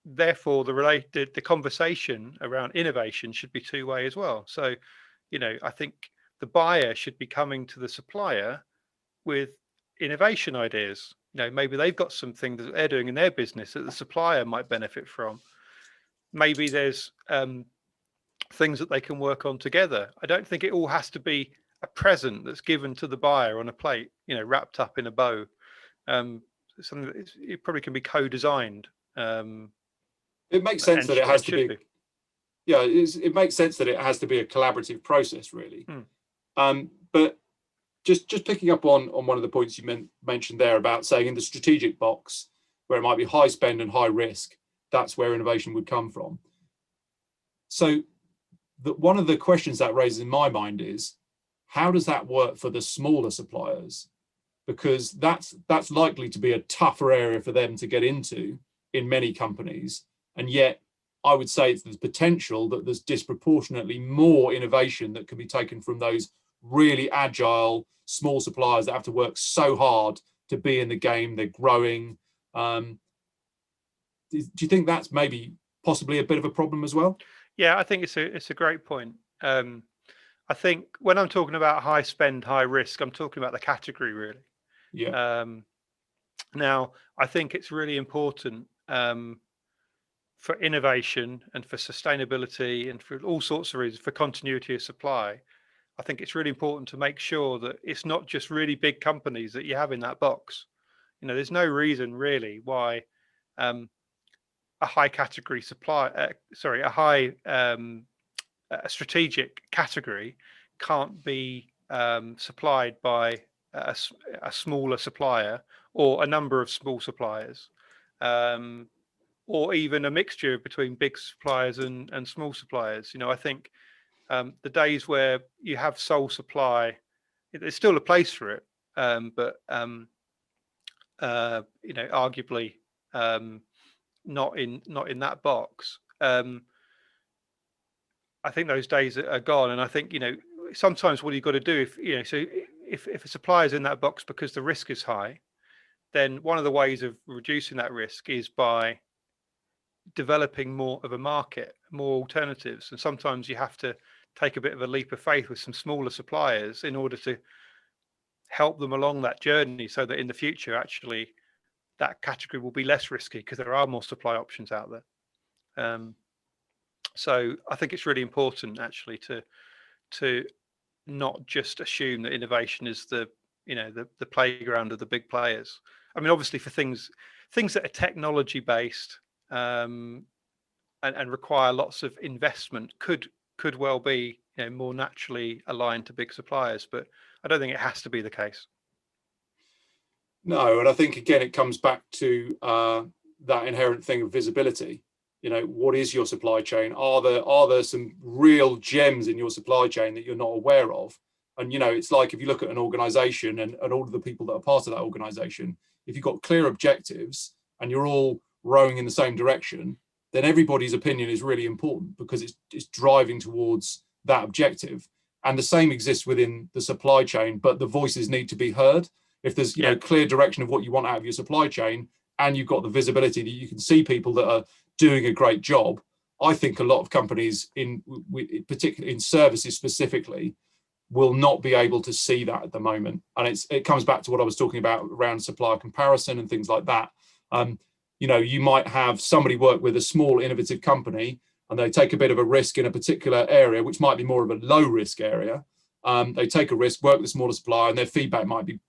therefore, the conversation around innovation should be two-way as well. So, I think the buyer should be coming to the supplier with innovation ideas. Maybe they've got something that they're doing in their business that the supplier might benefit from. Maybe there's things that they can work on together. I don't think it all has to be a present that's given to the buyer on a plate, wrapped up in a bow. Something that it probably can be co-designed. It makes sense that it has to be. Yeah, it makes sense that it has to be a collaborative process, really. But just picking up on one of the points you mentioned there about saying in the strategic box, where it might be high spend and high risk, that's where innovation would come from. So one of the questions that raises in my mind is, how does that work for the smaller suppliers? Because that's likely to be a tougher area for them to get into in many companies. And yet I would say there's potential that there's disproportionately more innovation that can be taken from those really agile small suppliers that have to work so hard to be in the game. They're growing. Do you think that's maybe possibly a bit of a problem as well? Yeah, I think it's a great point. I think when I'm talking about high spend, high risk, I'm talking about the category, really. Yeah. Now, I think it's really important for innovation and for sustainability and for all sorts of reasons, for continuity of supply. I think it's really important to make sure that it's not just really big companies that you have in that box. There's no reason really why a high category a strategic category can't be supplied by a smaller supplier or a number of small suppliers, or even a mixture between big suppliers and small suppliers. I think the days where you have sole supply, there's still a place for it, but arguably not in that box. I think those days are gone, and I think sometimes what you've got to do if a supplier is in that box because the risk is high, then one of the ways of reducing that risk is by developing more of a market, more alternatives, and sometimes you have to take a bit of a leap of faith with some smaller suppliers in order to help them along that journey, so that in the future actually that category will be less risky because there are more supply options out there. So I think it's really important actually to not just assume that innovation is the playground of the big players. I mean, obviously for things that are technology based and require lots of investment could well be more naturally aligned to big suppliers, but I don't think it has to be the case. No, and I think again it comes back to that inherent thing of visibility. What is your supply chain? Are there some real gems in your supply chain that you're not aware of? And it's like if you look at an organization and all of the people that are part of that organization, if you've got clear objectives and you're all rowing in the same direction, then everybody's opinion is really important because it's driving towards that objective. And the same exists within the supply chain, but the voices need to be heard. If there's clear direction of what you want out of your supply chain, and you've got the visibility that you can see people that are doing a great job. I think a lot of companies, particularly in services specifically, will not be able to see that at the moment. And it comes back to what I was talking about around supplier comparison and things like that. You might have somebody work with a small innovative company and they take a bit of a risk in a particular area, which might be more of a low risk area. They take a risk, work with a smaller supplier, and their feedback might be,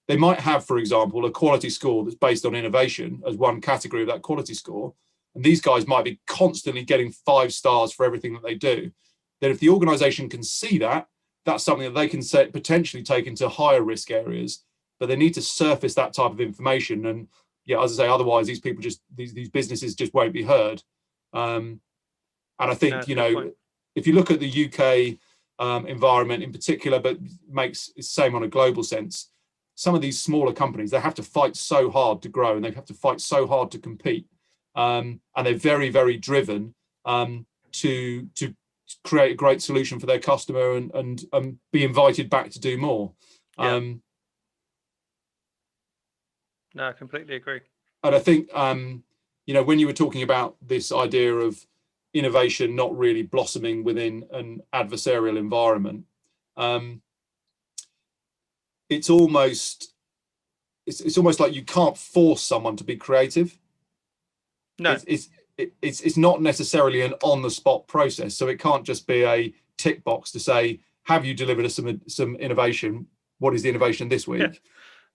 they might have, for example, a quality score that's based on innovation as one category of that quality score. And these guys might be constantly getting 5 stars for everything that they do. Then if the organization can see that, that's something that they can potentially take into higher risk areas, but they need to surface that type of information. And yeah, as I say, otherwise these people these businesses just won't be heard. And I think, if you look at the UK environment in particular, but makes the same on a global sense, some of these smaller companies, they have to fight so hard to grow and they have to fight so hard to compete. And they're very, very driven to create a great solution for their customer and be invited back to do more. No, I completely agree. And I think, when you were talking about this idea of innovation not really blossoming within an adversarial environment, it's almost like you can't force someone to be creative. No, it's not necessarily an on-the-spot process, so it can't just be a tick box to say, have you delivered us some innovation? What is the innovation this week?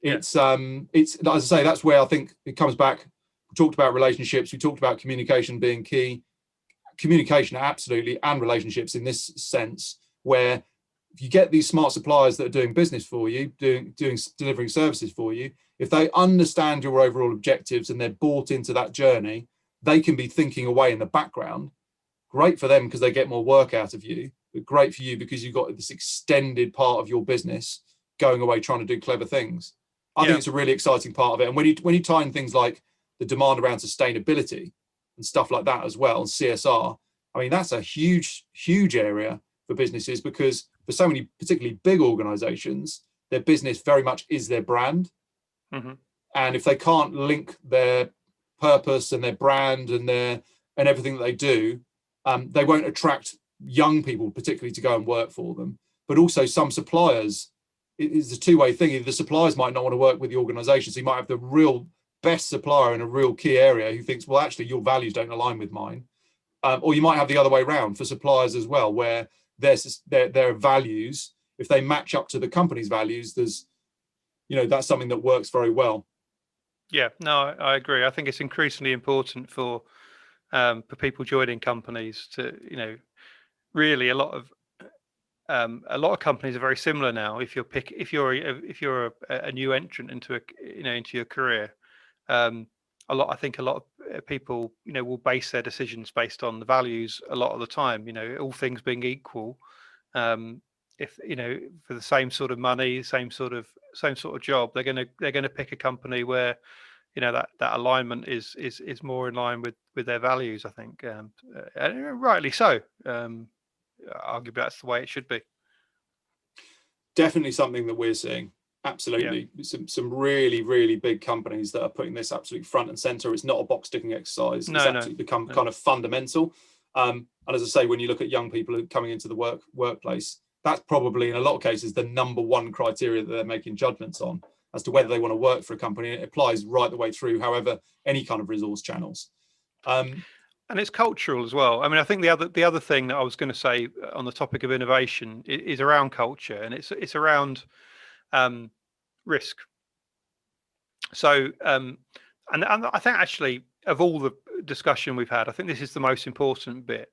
Yeah. It's as I say, that's where I think it comes back. We talked about relationships, we talked about communication being key. Communication, absolutely, and relationships in this sense, where if you get these smart suppliers that are doing business for you, delivering services for you, if they understand your overall objectives and they're bought into that journey, they can be thinking away in the background. Great for them because they get more work out of you, but great for you because you've got this extended part of your business going away trying to do clever things. I think it's a really exciting part of it. And when you tie in things like the demand around sustainability and stuff like that as well, and CSR, I mean, that's a huge, huge area for businesses, because for so many particularly big organizations, their business very much is their brand. Mm-hmm. And if they can't link their purpose and their brand and everything that they do, they won't attract young people particularly to go and work for them. But also some suppliers, it's a two-way thing. The suppliers might not want to work with the organization, so you might have the real best supplier in a real key area who thinks, well, actually your values don't align with mine. Or you might have the other way around for suppliers as well, where their values, if they match up to the company's values, there's, that's something that works very well. Yeah, no, I agree. I think it's increasingly important for people joining companies to, really a lot of companies are very similar now. If you're a new entrant into your career, I think a lot of people, will base their decisions based on the values a lot of the time. All things being equal, if for the same sort of money, same sort of job, they're gonna pick a company where that alignment is more in line with their values. I think, and rightly so. Arguably, that's the way it should be. Definitely something that we're seeing. Absolutely, some really, really big companies that are putting this absolutely front and center. It's not a box ticking exercise. It's actually become kind of fundamental. And as I say, when you look at young people coming into the workplace, that's probably in a lot of cases the number one criteria that they're making judgments on as to whether they want to work for a company. And it applies right the way through, however, any kind of resource channels. And it's cultural as well. I mean, I think the other thing that I was going to say on the topic of innovation is around culture, and it's around risk. So, and I think actually of all the discussion we've had, I think this is the most important bit.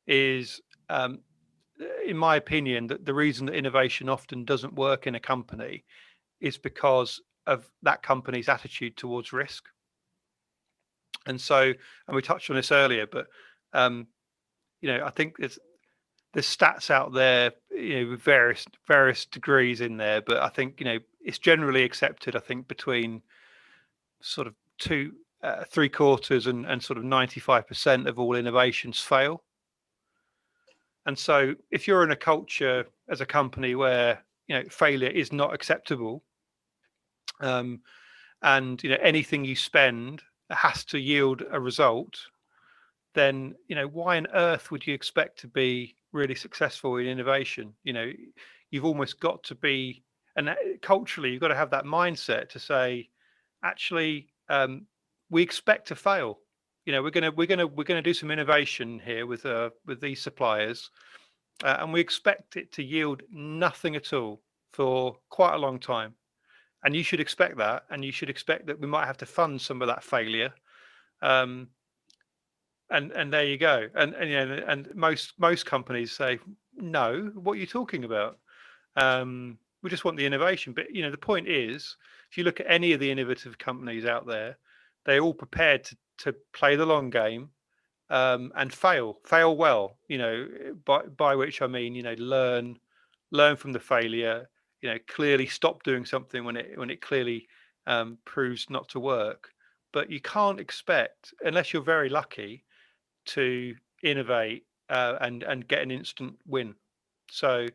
Is in my opinion, that the reason that innovation often doesn't work in a company is because of that company's attitude towards risk. And so, and we touched on this earlier, but I think there's stats out there, with various degrees in there, but I think it's generally accepted. I think between sort of 3/4 and sort of 95% of all innovations fail. And so, if you're in a culture as a company where failure is not acceptable, and anything you spend has to yield a result, then why on earth would you expect to be really successful in innovation? You've almost got to be, and culturally, you've got to have that mindset to say, actually, we expect to fail. We're gonna do some innovation here with these suppliers, and we expect it to yield nothing at all for quite a long time. And you should expect that, and you should expect that we might have to fund some of that failure. Um, and there you go. And most companies say, no, what are you talking about? We just want the innovation. But the point is, if you look at any of the innovative companies out there, they're all prepared to play the long game, and fail well. By which I mean, learn from the failure. Clearly stop doing something when it clearly proves not to work. But you can't expect, unless you're very lucky, to innovate and get an instant win. So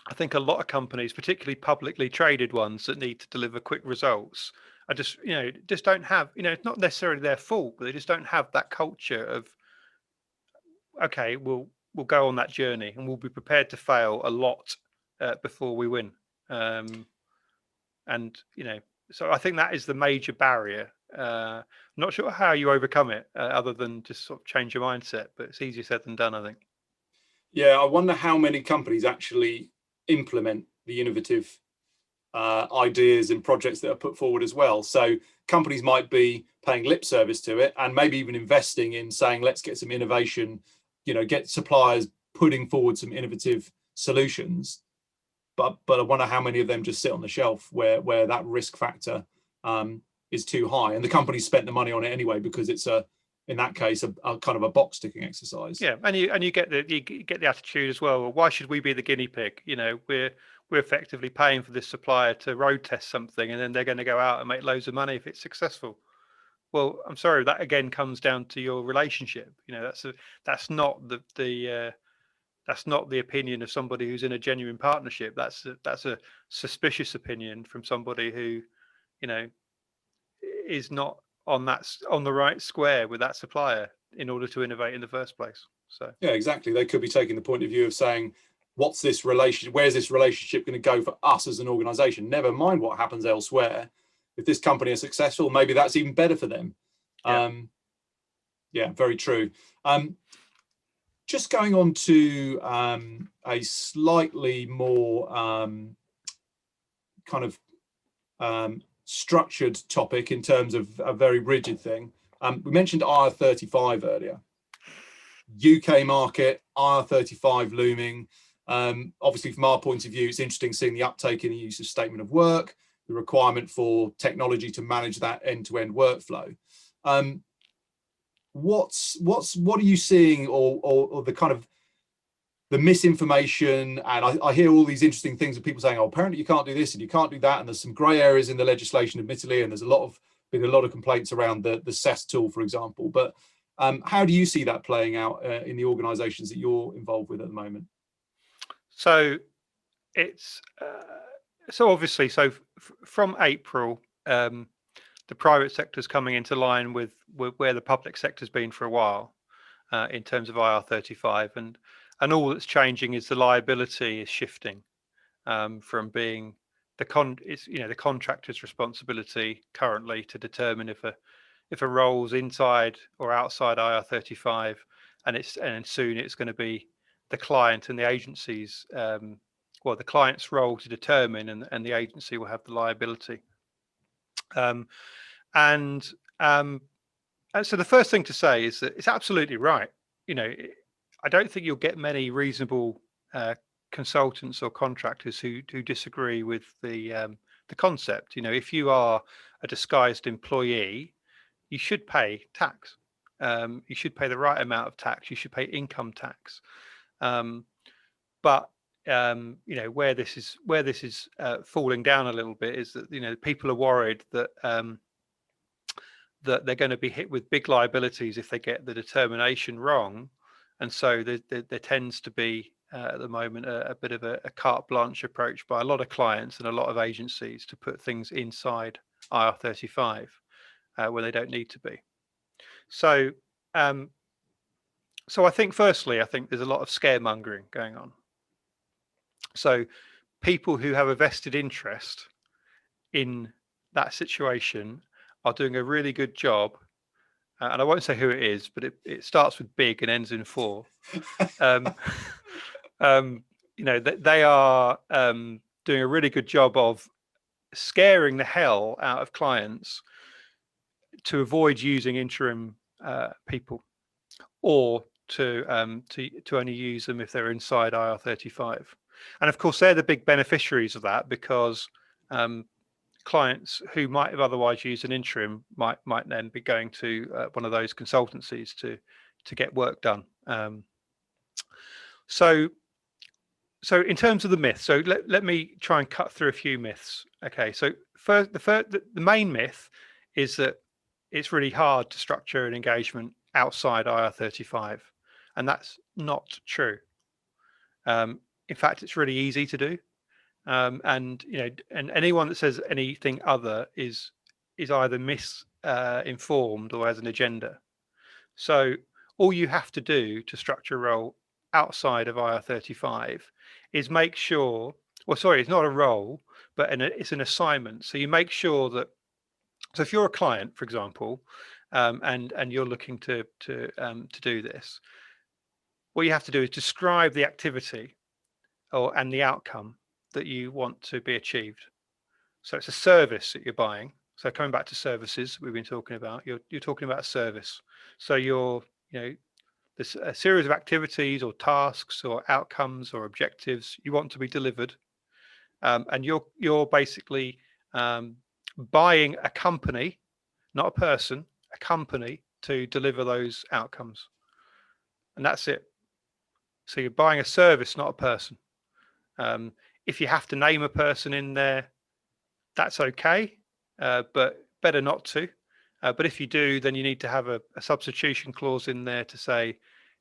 I think a lot of companies, particularly publicly traded ones that need to deliver quick results, are just don't have, it's not necessarily their fault, but they just don't have that culture of, okay, we'll go on that journey and we'll be prepared to fail a lot before we win. And so I think that is the major barrier. I'm not sure how you overcome it, other than just sort of change your mindset, but it's easier said than done, I think. Yeah, I wonder how many companies actually implement the innovative ideas and projects that are put forward as well. So companies might be paying lip service to it and maybe even investing in saying, let's get some innovation, get suppliers putting forward some innovative solutions. But I wonder how many of them just sit on the shelf where that risk factor is too high, and the company spent the money on it anyway because it's in that case a kind of a box ticking exercise. Yeah, and you get the attitude as well. Well, why should we be the guinea pig? We're effectively paying for this supplier to road test something, and then they're going to go out and make loads of money if it's successful. Well, I'm sorry, that again comes down to your relationship. That's not that's not the opinion of somebody who's in a genuine partnership. That's a suspicious opinion from somebody who, is not on the right square with that supplier in order to innovate in the first place. So yeah, exactly. They could be taking the point of view of saying, what's this relationship? Where's this relationship going to go for us as an organization? Never mind what happens elsewhere. If this company is successful, maybe that's even better for them. Yeah, yeah, very true. Just going on to a slightly more kind of structured topic in terms of a very rigid thing. We mentioned IR35 earlier. UK market, IR35 looming. Obviously, from our point of view, it's interesting seeing the uptake in the use of statement of work, the requirement for technology to manage that end-to-end workflow. What are you seeing, or the kind of the misinformation? And I hear all these interesting things of people saying, oh, apparently you can't do this and you can't do that, and there's some grey areas in the legislation, admittedly, and there's been a lot of complaints around the CES tool, for example. But how do you see that playing out in the organisations that you're involved with at the moment? so it's so obviously, from April, the private sector is coming into line with where the public sector's been for a while, in terms of IR35, and all that's changing is the liability is shifting, from being the contractor's responsibility currently to determine if a role's inside or outside IR35, and soon it's going to be the client and the agency's, the client's role to determine, and the agency will have the liability. Um, and so the first thing to say is that it's absolutely right. I don't think you'll get many reasonable consultants or contractors who disagree with the concept. If you are a disguised employee, you should pay tax. You should pay the right amount of tax. You should pay income tax. But where this is falling down a little bit is that people are worried that that they're going to be hit with big liabilities if they get the determination wrong, and so there tends to be at the moment a bit of a carte blanche approach by a lot of clients and a lot of agencies to put things inside IR35 when they don't need to be. So So I think, firstly, I think there's a lot of scaremongering going on. So people who have a vested interest in that situation are doing a really good job. And I won't say who it is, but it starts with big and ends in 4. Um, they are doing a really good job of scaring the hell out of clients to avoid using interim people, or to only use them if they're inside IR35. And of course, they're the big beneficiaries of that, because clients who might have otherwise used an interim might then be going to one of those consultancies to get work done. So in terms of the myths, so let me try and cut through a few myths. Okay, so the main myth is that it's really hard to structure an engagement outside IR35, and that's not true. In fact, it's really easy to do, and and anyone that says anything other is either misinformed or has an agenda. So all you have to do to structure a role outside of IR35 is make sure, well, sorry, it's not a role, but it's an assignment. So you make sure that, so if you're a client, for example, and you're looking to do this, what you have to do is describe the activity and the outcome that you want to be achieved. So it's a service that you're buying. So coming back to services we've been talking about, you're talking about a service. So there's a series of activities or tasks or outcomes or objectives you want to be delivered, and you're basically buying a company, not a person, a company, to deliver those outcomes, and that's it. So you're buying a service, not a person. If you have to name a person in there, that's okay, but better not to. But if you do, then you need to have a substitution clause in there to say,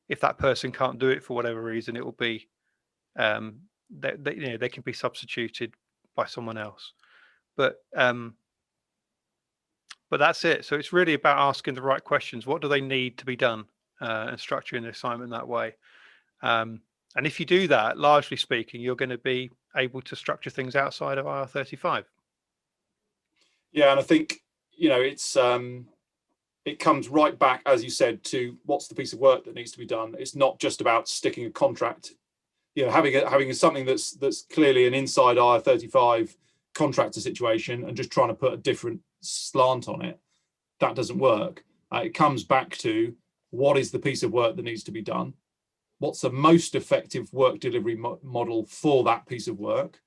if that person can't do it for whatever reason, it will be they can be substituted by someone else. But that's it. So it's really about asking the right questions. What do they need to be done, and structuring the assignment that way. And if you do that, largely speaking, you're going to be able to structure things outside of IR35. Yeah, and I think it's it comes right back, as you said, to what's the piece of work that needs to be done. It's not just about sticking a contract, having something that's clearly an inside IR35 contractor situation and just trying to put a different slant on it. That doesn't work. It comes back to what is the piece of work that needs to be done, what's the most effective work delivery model for that piece of work,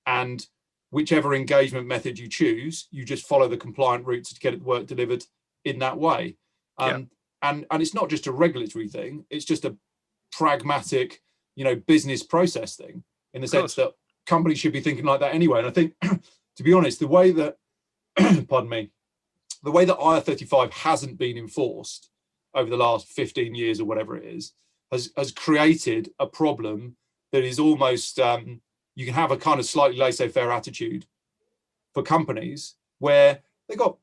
and whichever engagement method you choose, you just follow the compliant route to get work delivered in that way. And it's not just a regulatory thing, it's just a pragmatic, business process thing, in the sense that companies should be thinking like that anyway. And I think, to be honest, the way that pardon me, the way that IR35 hasn't been enforced over the last 15 years or whatever it is, has created a problem that is almost, you can have a kind of slightly laissez-faire attitude for companies where they've got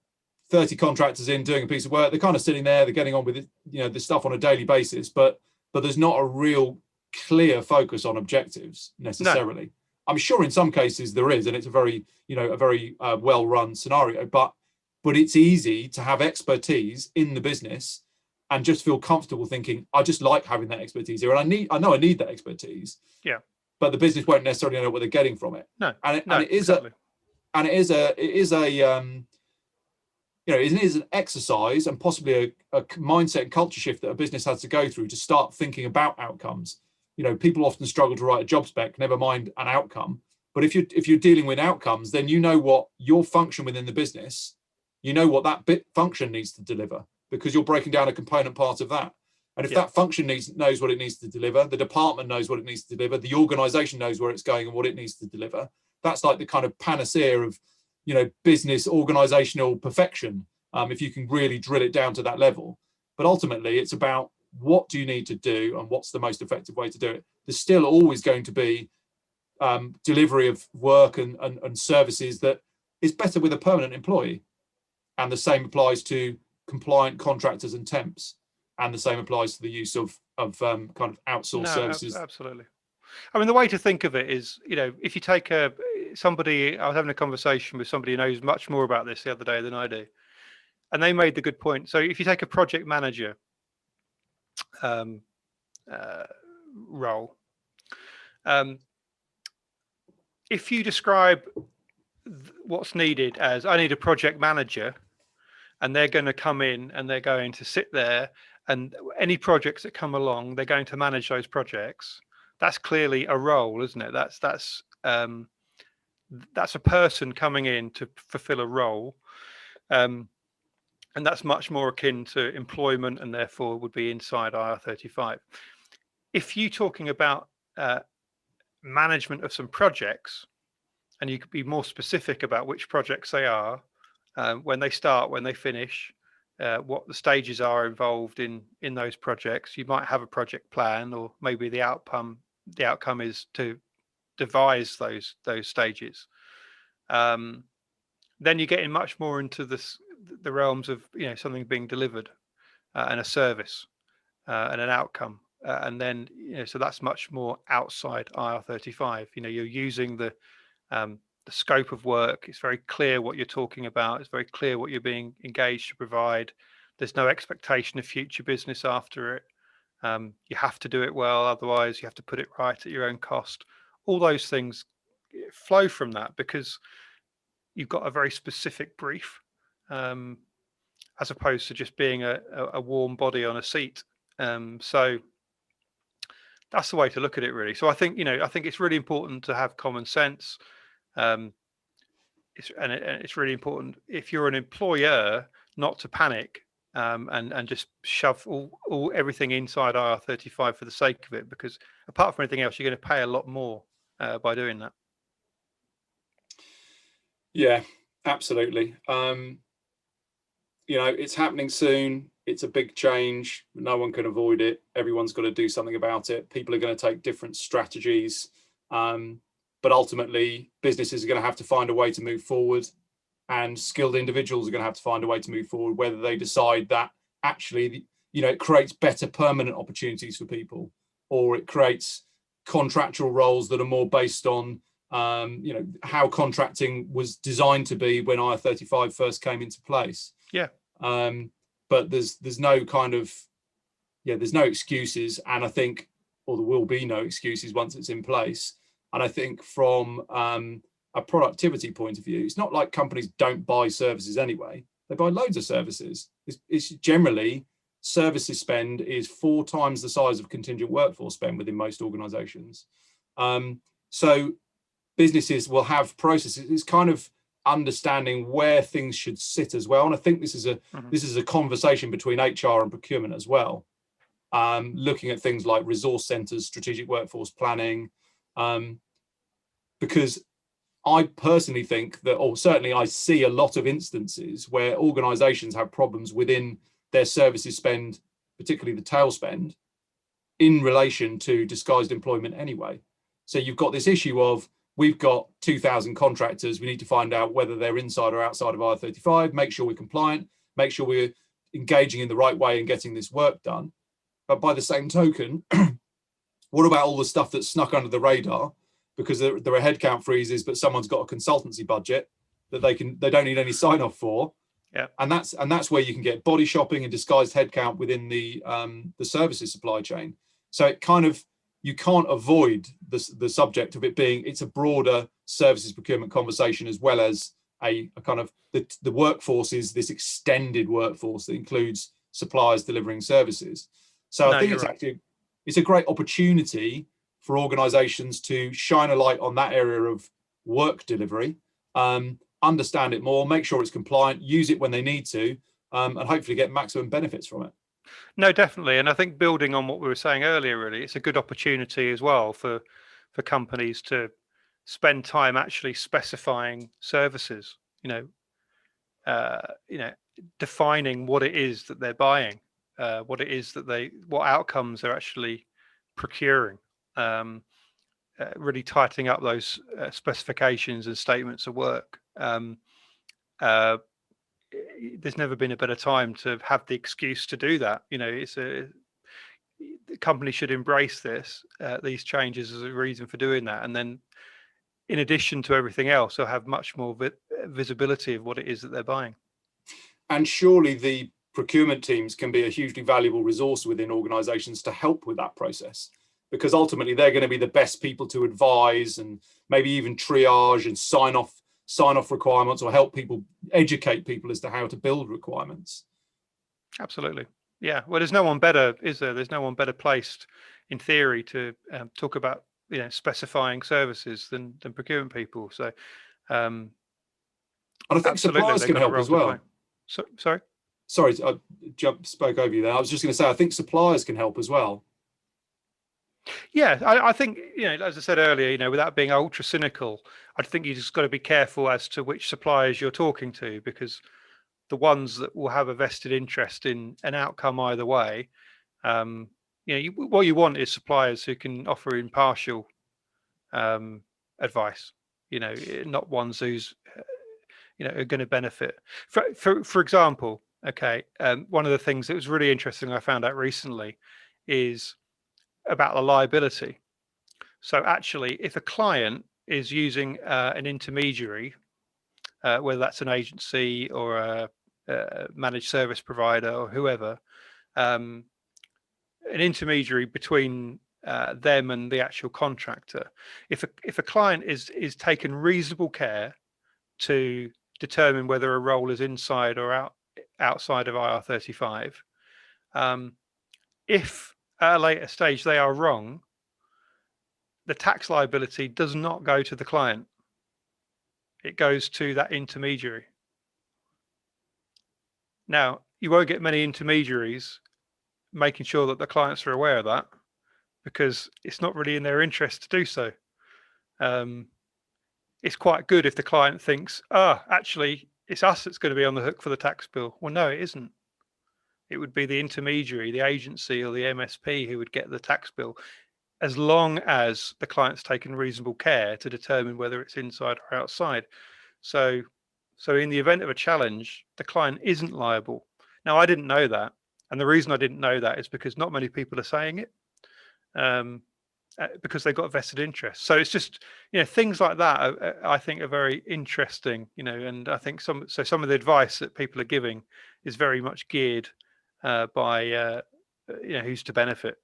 30 contractors in doing a piece of work. They're kind of sitting there, they're getting on with it, this stuff on a daily basis, but there's not a real clear focus on objectives necessarily. No. I'm sure in some cases there is, and it's a very well-run scenario, but it's easy to have expertise in the business and just feel comfortable thinking, I just like having that expertise here, and I know I need that expertise. Yeah. But the business won't necessarily know what they're getting from it. No. And it is an exercise and possibly a mindset and culture shift that a business has to go through to start thinking about outcomes. People often struggle to write a job spec, never mind an outcome. But if you're dealing with outcomes, then you know what your function within the business, what that function needs to deliver, because you're breaking down a component part of that. And if that function knows what it needs to deliver, the department knows what it needs to deliver, the organization knows where it's going and what it needs to deliver, that's like the kind of panacea of, business organizational perfection, if you can really drill it down to that level. But ultimately, it's about what do you need to do and what's the most effective way to do it. There's still always going to be delivery of work and services that is better with a permanent employee. And the same applies to compliant contractors and temps. and the same applies to the use of kind of outsourced services. Absolutely. I mean, the way to think of it is, if you take somebody, I was having a conversation with somebody who knows much more about this the other day than I do, and they made the good point. So if you take a project manager role, if you describe what's needed as, I need a project manager, and they're going to come in and they're going to sit there, and any projects that come along, they're going to manage those projects. That's clearly a role, isn't it? That's a person coming in to fulfill a role, and that's much more akin to employment, and therefore would be inside IR35. If you're talking about management of some projects, and you could be more specific about which projects they are, when they start, when they finish, what the stages are involved in those projects. You might have a project plan, or maybe the outcome is to devise those stages. Then you're getting much more into the realms of something being delivered, and a service, and an outcome, and then so that's much more outside IR35. You're using the scope of work. It's very clear what you're talking about. It's very clear what you're being engaged to provide. There's no expectation of future business after it. You have to do it well, otherwise you have to put it right at your own cost. All those things flow from that, because you've got a very specific brief, as opposed to just being a warm body on a seat. So that's the way to look at it, really. So I think it's really important to have common sense. It's really important, if you're an employer, not to panic, and just shove everything inside IR35 for the sake of it, because apart from anything else, you're going to pay a lot more by doing that. Yeah, absolutely. It's happening soon. It's a big change. No one can avoid it. Everyone's got to do something about it. People are going to take different strategies. But ultimately, businesses are going to have to find a way to move forward, and skilled individuals are going to have to find a way to move forward, whether they decide that actually, it creates better permanent opportunities for people, or it creates contractual roles that are more based on, how contracting was designed to be when IR35 first came into place. Yeah. But there's no there's no excuses, and I think, or there will be no excuses once it's in place. And I think from a productivity point of view, it's not like companies don't buy services anyway. They buy loads of services. It's generally, services spend is 4 times the size of contingent workforce spend within most organizations. So businesses will have processes. It's kind of understanding where things should sit as well. And I think this is a conversation between HR and procurement as well. Looking at things like resource centers, strategic workforce planning, because I personally think that, or certainly I see a lot of instances where organizations have problems within their services spend, particularly the tail spend, in relation to disguised employment anyway. So you've got this issue of, we've got 2,000 contractors. We need to find out whether they're inside or outside of IR35, make sure we're compliant, make sure we're engaging in the right way and getting this work done. But by the same token, what about all the stuff that's snuck under the radar because there are headcount freezes, but someone's got a consultancy budget that they don't need any sign off for? Yeah. And that's where you can get body shopping and disguised headcount within the services supply chain. So it kind of, you can't avoid the subject of it being, it's a broader services procurement conversation, as well as a kind of the workforce is this extended workforce that includes suppliers delivering services. So I think it's actually, it's a great opportunity for organizations to shine a light on that area of work delivery, understand it more, make sure it's compliant, use it when they need to, and hopefully get maximum benefits from it. No, definitely. And I think, building on what we were saying earlier, really, it's a good opportunity as well for companies to spend time actually specifying services, defining what it is that they're buying, what outcomes they're actually procuring, really tightening up those specifications and statements of work. there's never been a better time to have the excuse to do that. The company should embrace these changes as a reason for doing that, and then in addition to everything else, they'll have much more visibility of what it is that they're buying. And surely the procurement teams can be a hugely valuable resource within organizations to help with that process, because ultimately they're going to be the best people to advise and maybe even triage and sign off requirements, or help people, educate people as to how to build requirements. Absolutely. Yeah. Well, there's no one better, is there? There's no one better placed in theory to talk about specifying services than procurement people. So and I think absolutely, suppliers can help as well. Sorry, I spoke over you there. I was just going to say, I think suppliers can help as well. Yeah, I think, as I said earlier, without being ultra cynical, I think you just got to be careful as to which suppliers you're talking to, because the ones that will have a vested interest in an outcome either way, what you want is suppliers who can offer impartial advice, not ones who's are going to benefit. For example, one of the things that was really interesting I found out recently is about the liability. So actually, if a client is using an intermediary, whether that's an agency or a managed service provider or whoever, an intermediary between them and the actual contractor, if a client is taken reasonable care to determine whether a role is inside or outside of IR35, if at a later stage they are wrong, the tax liability does not go to the client. It goes to that intermediary. Now, you won't get many intermediaries making sure that the clients are aware of that, because it's not really in their interest to do so. It's quite good if the client thinks, actually, it's us that's going to be on the hook for the tax bill. Well, no, it isn't. It would be the intermediary, the agency or the MSP who would get the tax bill, as long as the client's taken reasonable care to determine whether it's inside or outside. So in the event of a challenge, the client isn't liable. Now, I didn't know that. And the reason I didn't know that is because not many people are saying it, because they've got a vested interest. So it's just, things like that I think are very interesting, and I think some of the advice that people are giving is very much geared by who's to benefit.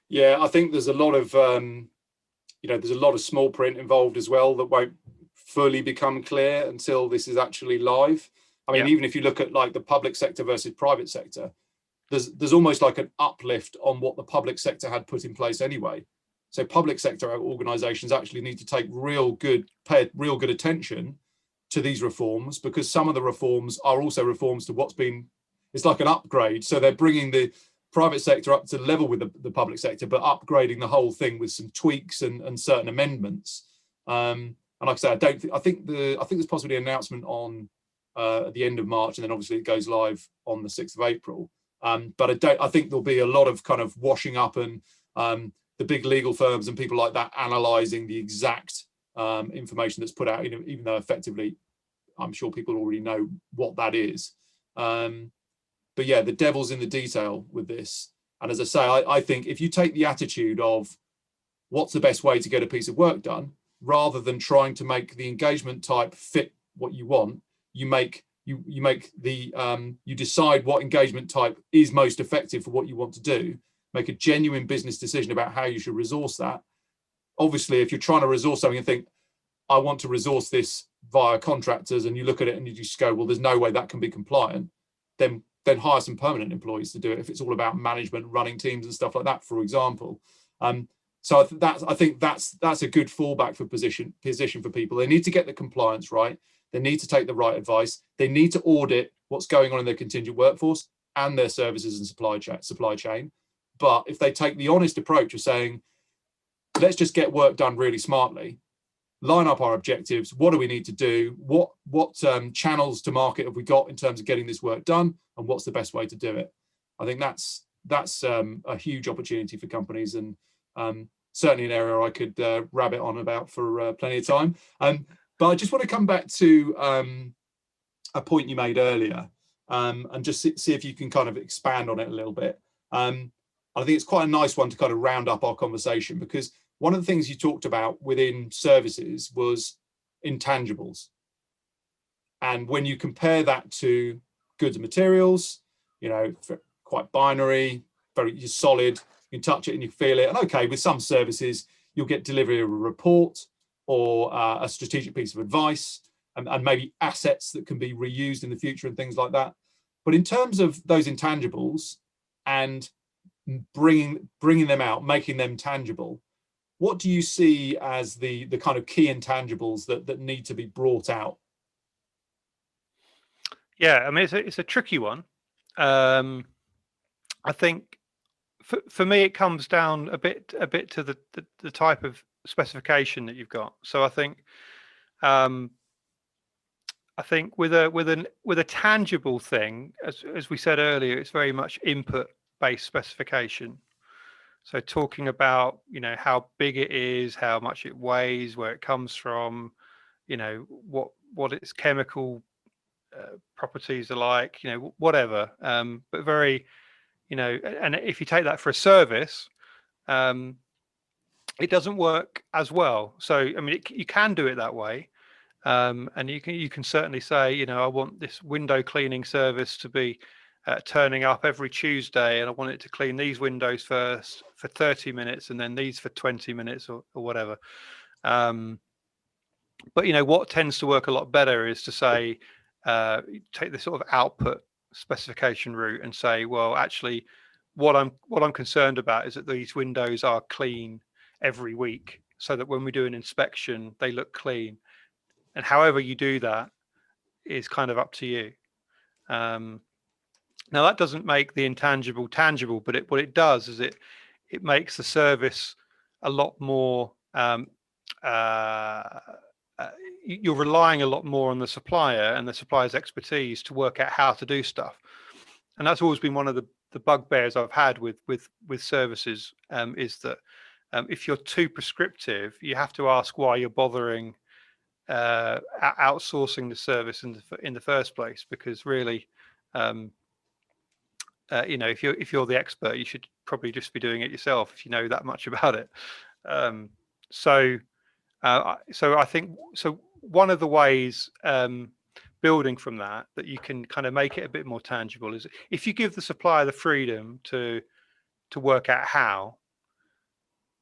Yeah, I think there's a lot of there's a lot of small print involved as well that won't fully become clear until this is actually live. I mean, even if you look at like the public sector versus private sector, there's almost like an uplift on what the public sector had put in place anyway. So public sector organizations actually need to pay real good attention to these reforms, because some of the reforms are also reforms to it's like an upgrade. So they're bringing the private sector up to level with the public sector, but upgrading the whole thing with some tweaks and certain amendments. And like I say, I think there's possibly an announcement on at the end of March, and then obviously it goes live on the 6th of April. But I think there'll be a lot of kind of washing up, and the big legal firms and people like that analysing the exact information that's put out, even though effectively I'm sure people already know what that is. But yeah, the devil's in the detail with this. And as I say, I think if you take the attitude of what's the best way to get a piece of work done, rather than trying to make the engagement type fit what you want, you decide what engagement type is most effective for what you want to do, make a genuine business decision about how you should resource that. Obviously, if you're trying to resource something and think, I want to resource this via contractors, and you look at it and you just go, well, there's no way that can be compliant, then hire some permanent employees to do it if it's all about management, running teams and stuff like that, for example. So I think that's a good fallback for position for people. They need to get the compliance right. They need to take the right advice. They need to audit what's going on in their contingent workforce and their services and supply chain. But if they take the honest approach of saying, let's just get work done really smartly, line up our objectives, what do we need to do, what channels to market have we got in terms of getting this work done, and what's the best way to do it. I think that's a huge opportunity for companies, and certainly an area I could rabbit on about for plenty of time. But I just want to come back to a point you made earlier, and just see if you can kind of expand on it a little bit. I think it's quite a nice one to kind of round up our conversation, because one of the things you talked about within services was intangibles. And when you compare that to goods and materials, you know, quite binary, very solid, you can touch it and you feel it. And okay, with some services, you'll get delivery of a report or a strategic piece of advice, and maybe assets that can be reused in the future and things like that. But in terms of those intangibles and bringing them out, making them tangible, what do you see as the kind of key intangibles that need to be brought out? Yeah, I mean, it's a tricky one. I think for me, it comes down a bit to the type of specification that you've got. So I think with a tangible thing, as we said earlier, it's very much input based specification. So talking about, you know, how big it is, how much it weighs, where it comes from, you know, what its chemical properties are like, you know, whatever. But very, you know, and if you take that for a service, it doesn't work as well. So I mean, you can do it that way. And you can certainly say, you know, I want this window cleaning service to be turning up every Tuesday, and I want it to clean these windows first for 30 minutes, and then these for 20 minutes, or whatever. But you know, what tends to work a lot better is to say, take the sort of output specification route and say, well, actually, what I'm concerned about is that these windows are clean every week, so that when we do an inspection, they look clean. And however you do that is kind of up to you. Now that doesn't make the intangible tangible, but what it does is it makes the service a lot more. You're relying a lot more on the supplier and the supplier's expertise to work out how to do stuff, and that's always been one of the bugbears I've had with services. Is that if you're too prescriptive, you have to ask why you're bothering outsourcing the service in the first place, because really, you know, if you're the expert, you should probably just be doing it yourself if you know that much about it. So I think one of the ways, building from that you can kind of make it a bit more tangible, is if you give the supplier the freedom to work out how.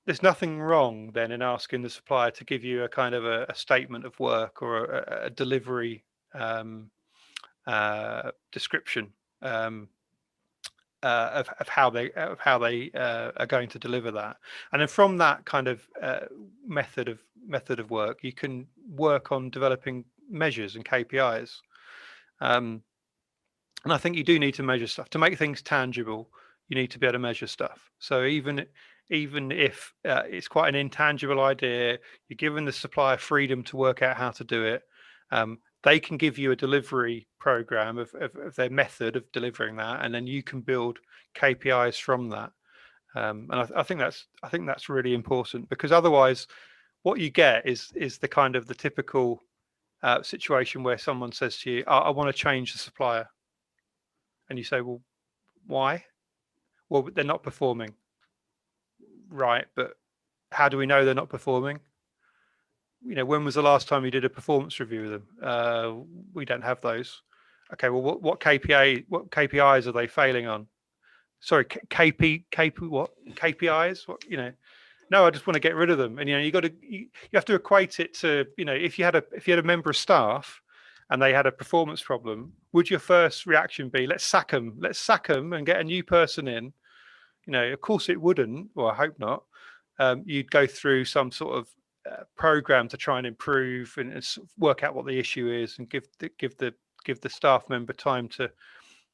There's nothing wrong then in asking the supplier to give you a kind of a statement of work or a delivery description of how they are going to deliver that, and then from that kind of method of work, you can work on developing measures and KPIs. And I think you do need to measure stuff to make things tangible. You need to be able to measure stuff. So even if it's quite an intangible idea, you're giving the supplier freedom to work out how to do it. They can give you a delivery program of their method of delivering that, and then you can build KPIs from that. And I think that's really important, because otherwise, what you get is the kind of the typical situation where someone says to you, I want to change the supplier, and you say, well, why? Well, they're not performing. Right, but how do we know they're not performing? You know, when was the last time you did a performance review with them? We don't have those. Okay, well, what KPIs are they failing on? Sorry, what KPIs? What, you know? No, I just want to get rid of them. And you know, you have to equate it to, you know, if you had a member of staff and they had a performance problem, would your first reaction be, let's sack them and get a new person in? You know, of course it wouldn't, or I hope not. You'd go through some sort of program to try and improve and work out what the issue is, and give the staff member time to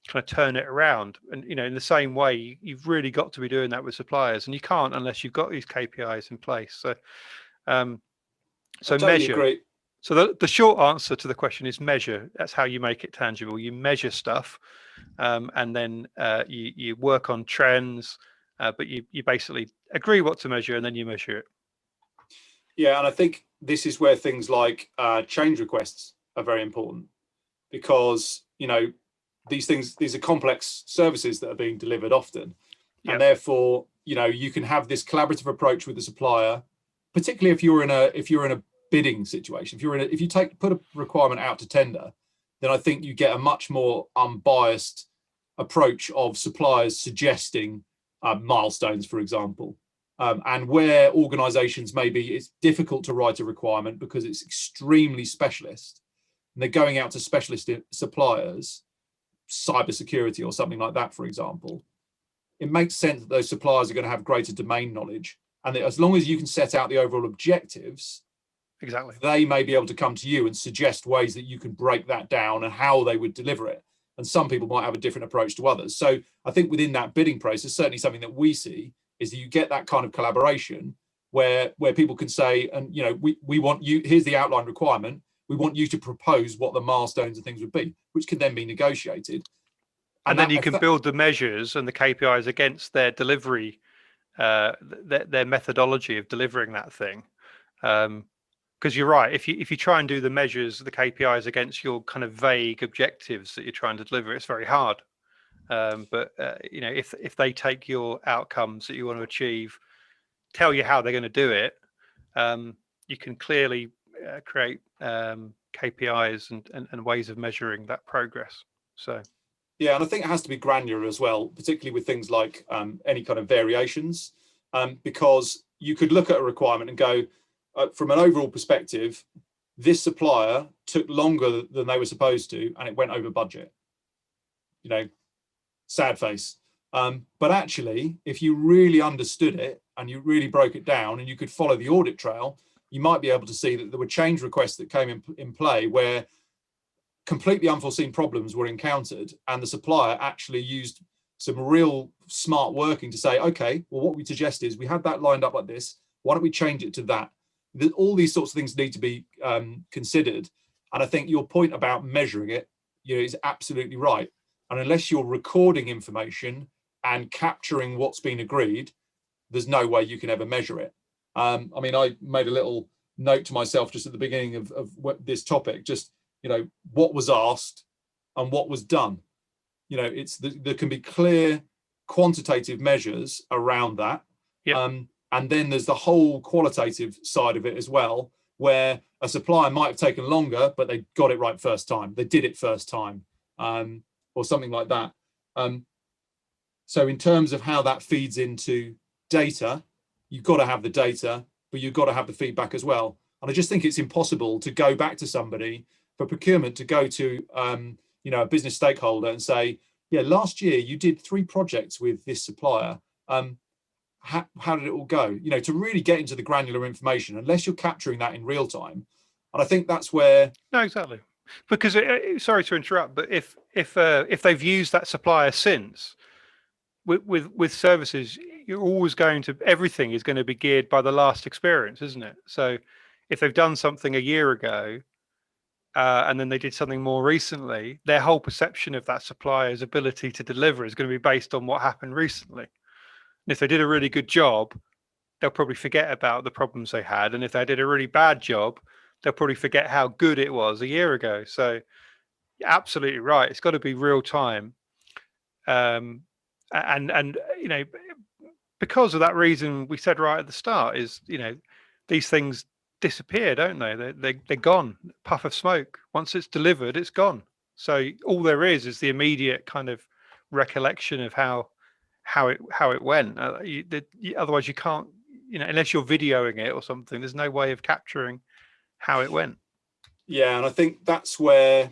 kind of turn it around. And you know, in the same way, you've really got to be doing that with suppliers, and you can't unless you've got these KPIs in place. So, I totally measure. Agree. So the short answer to the question is measure. That's how you make it tangible. You measure stuff, and then you work on trends, but you basically agree what to measure, and then you measure it. Yeah, and I think this is where things like change requests are very important. because, these are complex services that are being delivered often. Yep. And therefore, you can have this collaborative approach with the supplier, particularly if you're in a bidding situation. If you put a requirement out to tender, then I think you get a much more unbiased approach of suppliers suggesting milestones, for example. And where organizations, maybe it's difficult to write a requirement because it's extremely specialist, and they're going out to specialist suppliers, cybersecurity or something like that, for example, it makes sense that those suppliers are going to have greater domain knowledge. And that as long as you can set out the overall objectives, exactly, they may be able to come to you and suggest ways that you can break that down and how they would deliver it. And some people might have a different approach to others. So I think within that bidding process, certainly something that we see is that you get that kind of collaboration where people can say, and we want you, here's the outline requirement, we want you to propose what the milestones and things would be, which can then be negotiated. And then you can build the measures and the KPIs against their delivery, their methodology of delivering that thing. Because you're right, if you try and do the measures, the KPIs against your kind of vague objectives that you're trying to deliver, it's very hard. But if they take your outcomes that you want to achieve, tell you how they're going to do it, you can clearly create KPIs and ways of measuring that progress. So yeah, and I think it has to be granular as well, particularly with things like any kind of variations, because you could look at a requirement and go, from an overall perspective, this supplier took longer than they were supposed to, and it went over budget. Sad face. But actually, if you really understood it and you really broke it down and you could follow the audit trail, you might be able to see that there were change requests that came in play where completely unforeseen problems were encountered, and the supplier actually used some real smart working to say, okay, well, what we suggest is we had that lined up like this. Why don't we change it to that? All these sorts of things need to be considered. And I think your point about measuring it, is absolutely right. And unless you're recording information and capturing what's been agreed, there's no way you can ever measure it. I made a little note to myself just at the beginning of this topic, just, what was asked and what was done. There can be clear quantitative measures around that. Yep. And then there's the whole qualitative side of it as well, where a supplier might have taken longer, but they got it right first time. They did it first time, or something like that. So in terms of how that feeds into data, you've got to have the data, but you've got to have the feedback as well. And I just think it's impossible to go back to somebody for procurement to go to, a business stakeholder and say, yeah, last year you did 3 projects with this supplier. How did it all go? To really get into the granular information, unless you're capturing that in real time. And I think that's where. No, exactly. Because sorry to interrupt, but if they've used that supplier since, with services, you're always everything is going to be geared by the last experience, isn't it? So if they've done something a year ago, and then they did something more recently, their whole perception of that supplier's ability to deliver is going to be based on what happened recently. And if they did a really good job, they'll probably forget about the problems they had. And if they did a really bad job, they'll probably forget how good it was a year ago. So you're absolutely right. It's got to be real time. And because of that reason we said right at the start is, these things disappear, don't they? They're gone. Puff of smoke. Once it's delivered, it's gone. So all there is the immediate kind of recollection of how it went. Otherwise you can't, unless you're videoing it or something, there's no way of capturing how it went. Yeah, and I think that's where,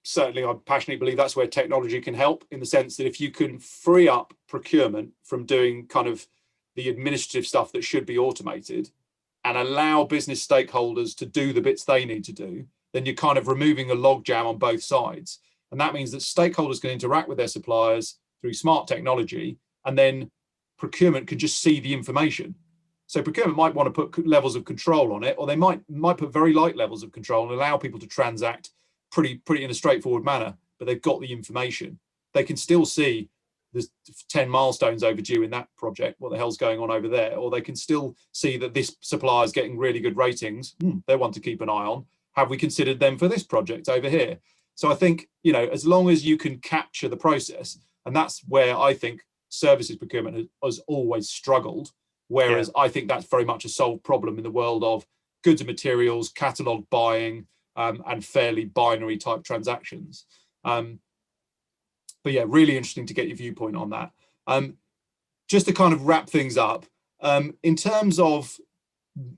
certainly I passionately believe that's where technology can help, in the sense that if you can free up procurement from doing kind of the administrative stuff that should be automated and allow business stakeholders to do the bits they need to do, then you're kind of removing a logjam on both sides. And that means that stakeholders can interact with their suppliers through smart technology, and then procurement can just see the information. So procurement might want to put levels of control on it, or they might put very light levels of control and allow people to transact pretty in a straightforward manner, but they've got the information. They can still see there's 10 milestones overdue in that project, what the hell's going on over there, or they can still see that this supplier is getting really good ratings. They're one to keep an eye on. Have we considered them for this project over here? So I think, you know, as long as you can capture the process, and that's where I think services procurement has always struggled. Whereas I think that's very much a solved problem in the world of goods and materials, catalog buying, and fairly binary type transactions. But yeah, really interesting to get your viewpoint on that. Just to kind of wrap things up, in terms of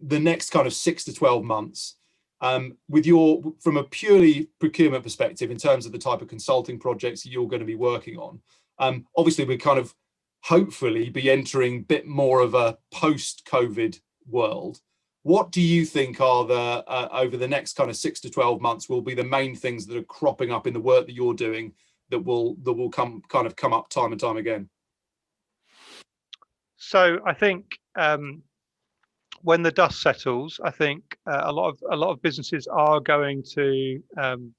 the next kind of 6 to 12 months, from a purely procurement perspective, in terms of the type of consulting projects you're going to be working on, obviously we're kind of hopefully be entering a bit more of a post-COVID world. What do you think are the over the next kind of 6 to 12 months will be the main things that are cropping up in the work that you're doing that will come up time and time again? So I think when the dust settles, I think a lot of businesses are going to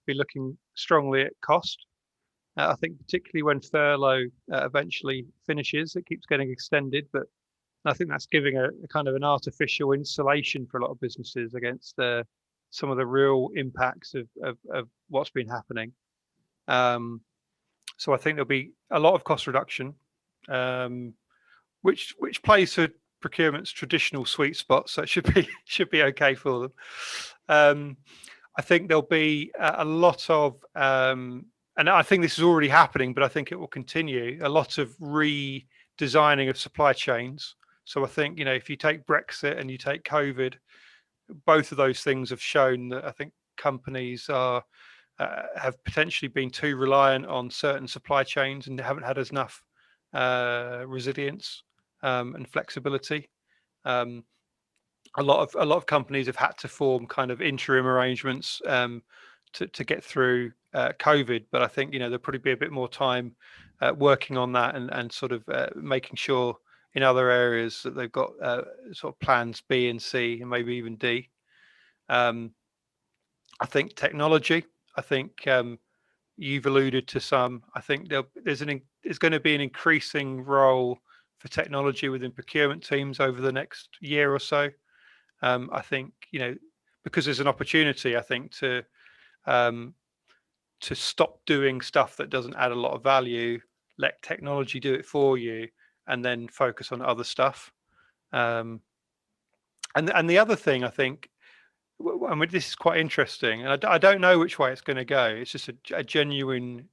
be looking strongly at cost. I think particularly when furlough eventually finishes, it keeps getting extended, but I think that's giving a kind of an artificial insulation for a lot of businesses against some of the real impacts of what's been happening. So I think there'll be a lot of cost reduction, which plays to procurement's traditional sweet spot, so it should be okay for them. I think there'll be a lot of and I think this is already happening, but I think it will continue, a lot of redesigning of supply chains. So I think, you know, if you take Brexit and you take COVID, both of those things have shown that I think companies are have potentially been too reliant on certain supply chains and haven't had enough resilience and flexibility. A lot of companies have had to form kind of interim arrangements to get through COVID, but I think, you know, there'll probably be a bit more time working on that and sort of making sure in other areas that they've got sort of plans B and C and maybe even D. I think technology. I think you've alluded to some. I think there's going to be an increasing role for technology within procurement teams over the next year or so. I think, you know, because there's an opportunity, I think, to stop doing stuff that doesn't add a lot of value, let technology do it for you, and then focus on other stuff. And the other thing, I think, I mean, this is quite interesting, and I don't know which way it's going to go. It's just a genuine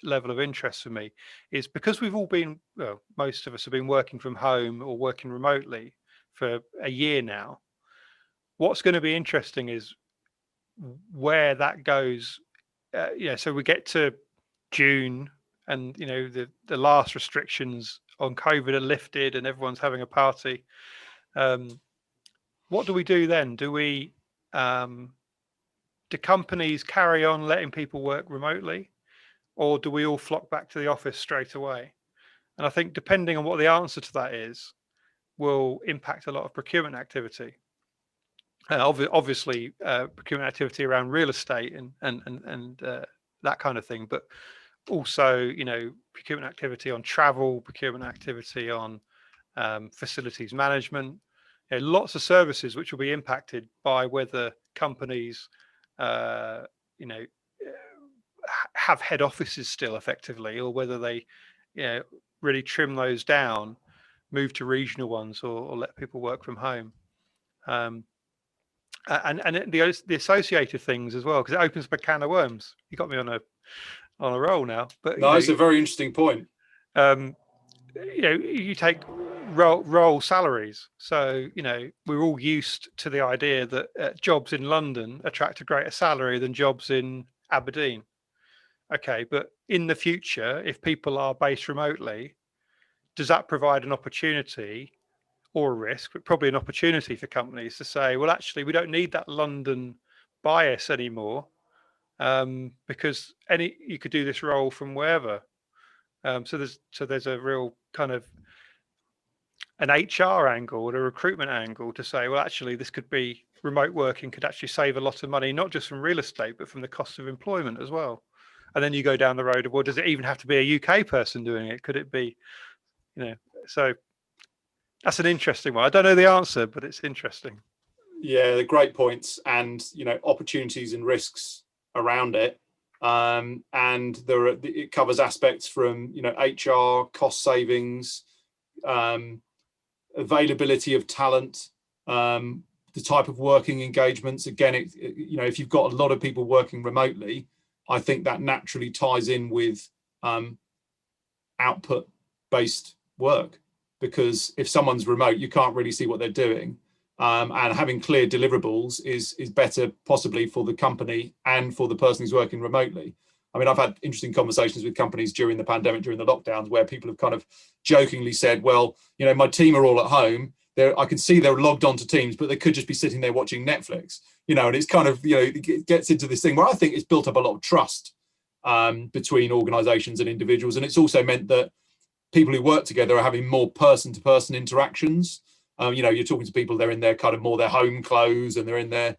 level of interest for me, is because we've all been, well, most of us have been working from home or working remotely for a year now. What's going to be interesting is where that goes. So we get to June, and, you know, the last restrictions on COVID are lifted, and everyone's having a party. What do we do then? Do companies carry on letting people work remotely, or do we all flock back to the office straight away? And I think depending on what the answer to that is, will impact a lot of procurement activity. Obviously, procurement activity around real estate and that kind of thing, but also, you know, procurement activity on travel, procurement activity on facilities management. You know, lots of services which will be impacted by whether companies, you know, have head offices still effectively, or whether they, you know, really trim those down, move to regional ones, or let people work from home. And the associated things as well, because it opens up a can of worms. You got me on a roll now, but no, it's a very interesting point. You know, you take role salaries. So, you know, we're all used to the idea that jobs in London attract a greater salary than jobs in Aberdeen. Okay, but in the future, if people are based remotely, does that provide an opportunity or a risk, but probably an opportunity for companies to say, well, actually, we don't need that London bias anymore, because you could do this role from wherever. So there's a real kind of an HR angle or a recruitment angle to say, well, actually, this could be remote working could actually save a lot of money, not just from real estate, but from the cost of employment as well. And then you go down the road of, well, does it even have to be a UK person doing it? Could it be, you know, so that's an interesting one. I don't know the answer, but it's interesting. Yeah, they're great points, and, you know, opportunities and risks around it. And it covers aspects from, HR, cost savings, availability of talent, the type of working engagements. Again, if you've got a lot of people working remotely, I think that naturally ties in with output-based work, because if someone's remote, you can't really see what they're doing. And having clear deliverables is better possibly for the company and for the person who's working remotely. I mean, I've had interesting conversations with companies during the pandemic, during the lockdowns, where people have kind of jokingly said, well, my team are all at home. I can see they're logged onto Teams, but they could just be sitting there watching Netflix, and it's kind of, it gets into this thing where I think it's built up a lot of trust between organizations and individuals. And it's also meant that people who work together are having more person-to-person interactions. You're talking to people, they're in their kind of more their home clothes, and they're in their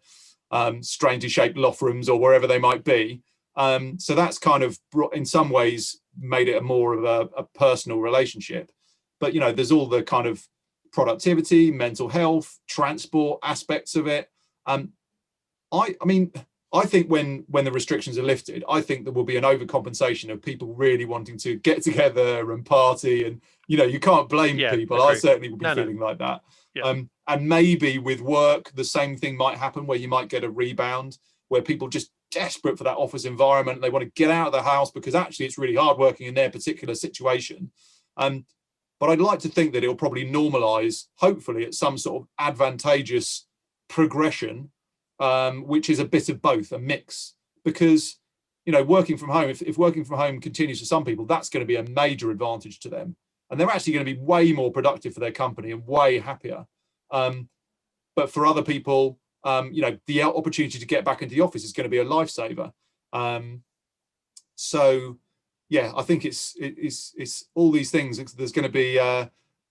strangely shaped loft rooms or wherever they might be. So that's kind of in some ways made it more of a personal relationship. But, there's all the kind of productivity, mental health, transport aspects of it. I think when the restrictions are lifted, I think there will be an overcompensation of people really wanting to get together and party, and you can't blame people. Agreed. I certainly will be feeling like that. Yeah. And maybe with work, the same thing might happen, where you might get a rebound, where people just desperate for that office environment. They want to get out of the house because actually it's really hard working in their particular situation. But I'd like to think that it'll probably normalize, hopefully, at some sort of advantageous progression, which is a bit of both, a mix. Because, working from home, if working from home continues for some people, that's going to be a major advantage to them. And they're actually going to be way more productive for their company and way happier. But for other people, the opportunity to get back into the office is going to be a lifesaver. So, yeah, I think it's all these things. There's going to be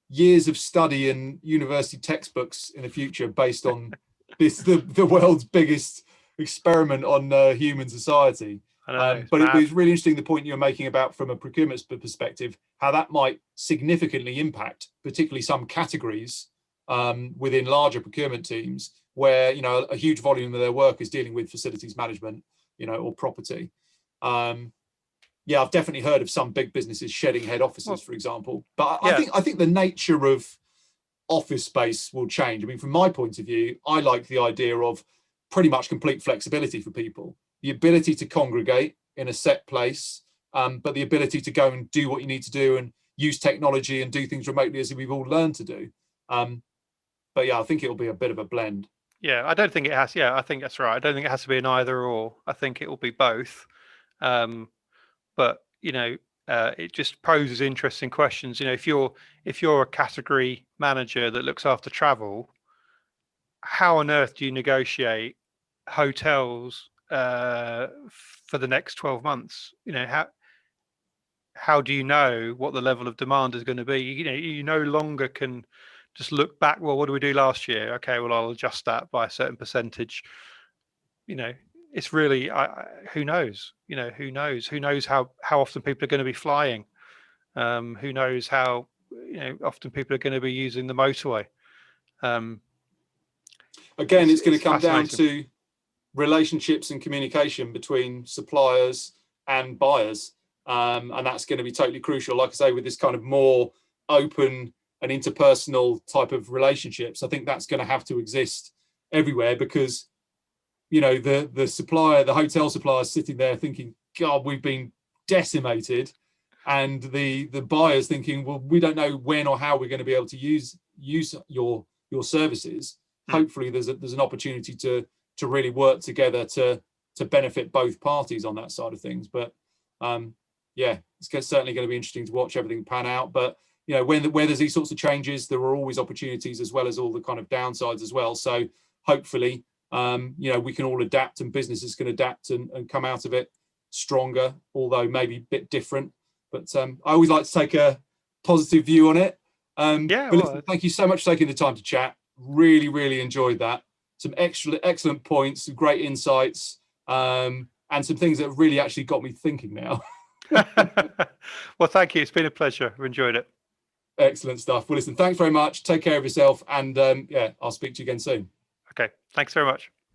years of study and university textbooks in the future based on the world's biggest experiment on human society. But it was really interesting, the point you're making about, from a procurement perspective, how that might significantly impact particularly some categories within larger procurement teams, where a huge volume of their work is dealing with facilities management, or property. Yeah, I've definitely heard of some big businesses shedding head offices, for example. But I think the nature of office space will change. I mean, from my point of view, I like the idea of pretty much complete flexibility for people, the ability to congregate in a set place, but the ability to go and do what you need to do and use technology and do things remotely, as we've all learned to do. But yeah, I think it'll be a bit of a blend. Yeah, I don't think it has. Yeah, I think that's right. I don't think it has to be an either or. I think it will be both. But it just poses interesting questions. If you're a category manager that looks after travel, how on earth do you negotiate hotels for the next 12 months? How do you know what the level of demand is going to be? You no longer can just look back. Well, what did we do last year? Okay, well, I'll adjust that by a certain percentage. It's really, who knows? Who knows how often people are going to be flying? Who knows how often people are going to be using the motorway? Again, it's going to come down to relationships and communication between suppliers and buyers, and that's going to be totally crucial. Like I say, with this kind of more open and interpersonal type of relationships, I think that's going to have to exist everywhere, because the supplier, the hotel supplier, is sitting there thinking, God, we've been decimated, and the buyer's thinking, well, we don't know when or how we're going to be able to use your services. Hopefully there's an opportunity to really work together to benefit both parties on that side of things. But yeah, it's certainly going to be interesting to watch everything pan out. But where there's these sorts of changes, there are always opportunities as well as all the kind of downsides as well. So hopefully we can all adapt, and businesses can adapt and come out of it stronger, although maybe a bit different. But I always like to take a positive view on it. Listen, thank you so much for taking the time to chat. Really, really enjoyed that. Some excellent points, some great insights, and some things that really actually got me thinking now. Well, thank you. It's been a pleasure. I've enjoyed it. Excellent stuff. Well, listen, thanks very much. Take care of yourself, and I'll speak to you again soon. Okay, thanks very much.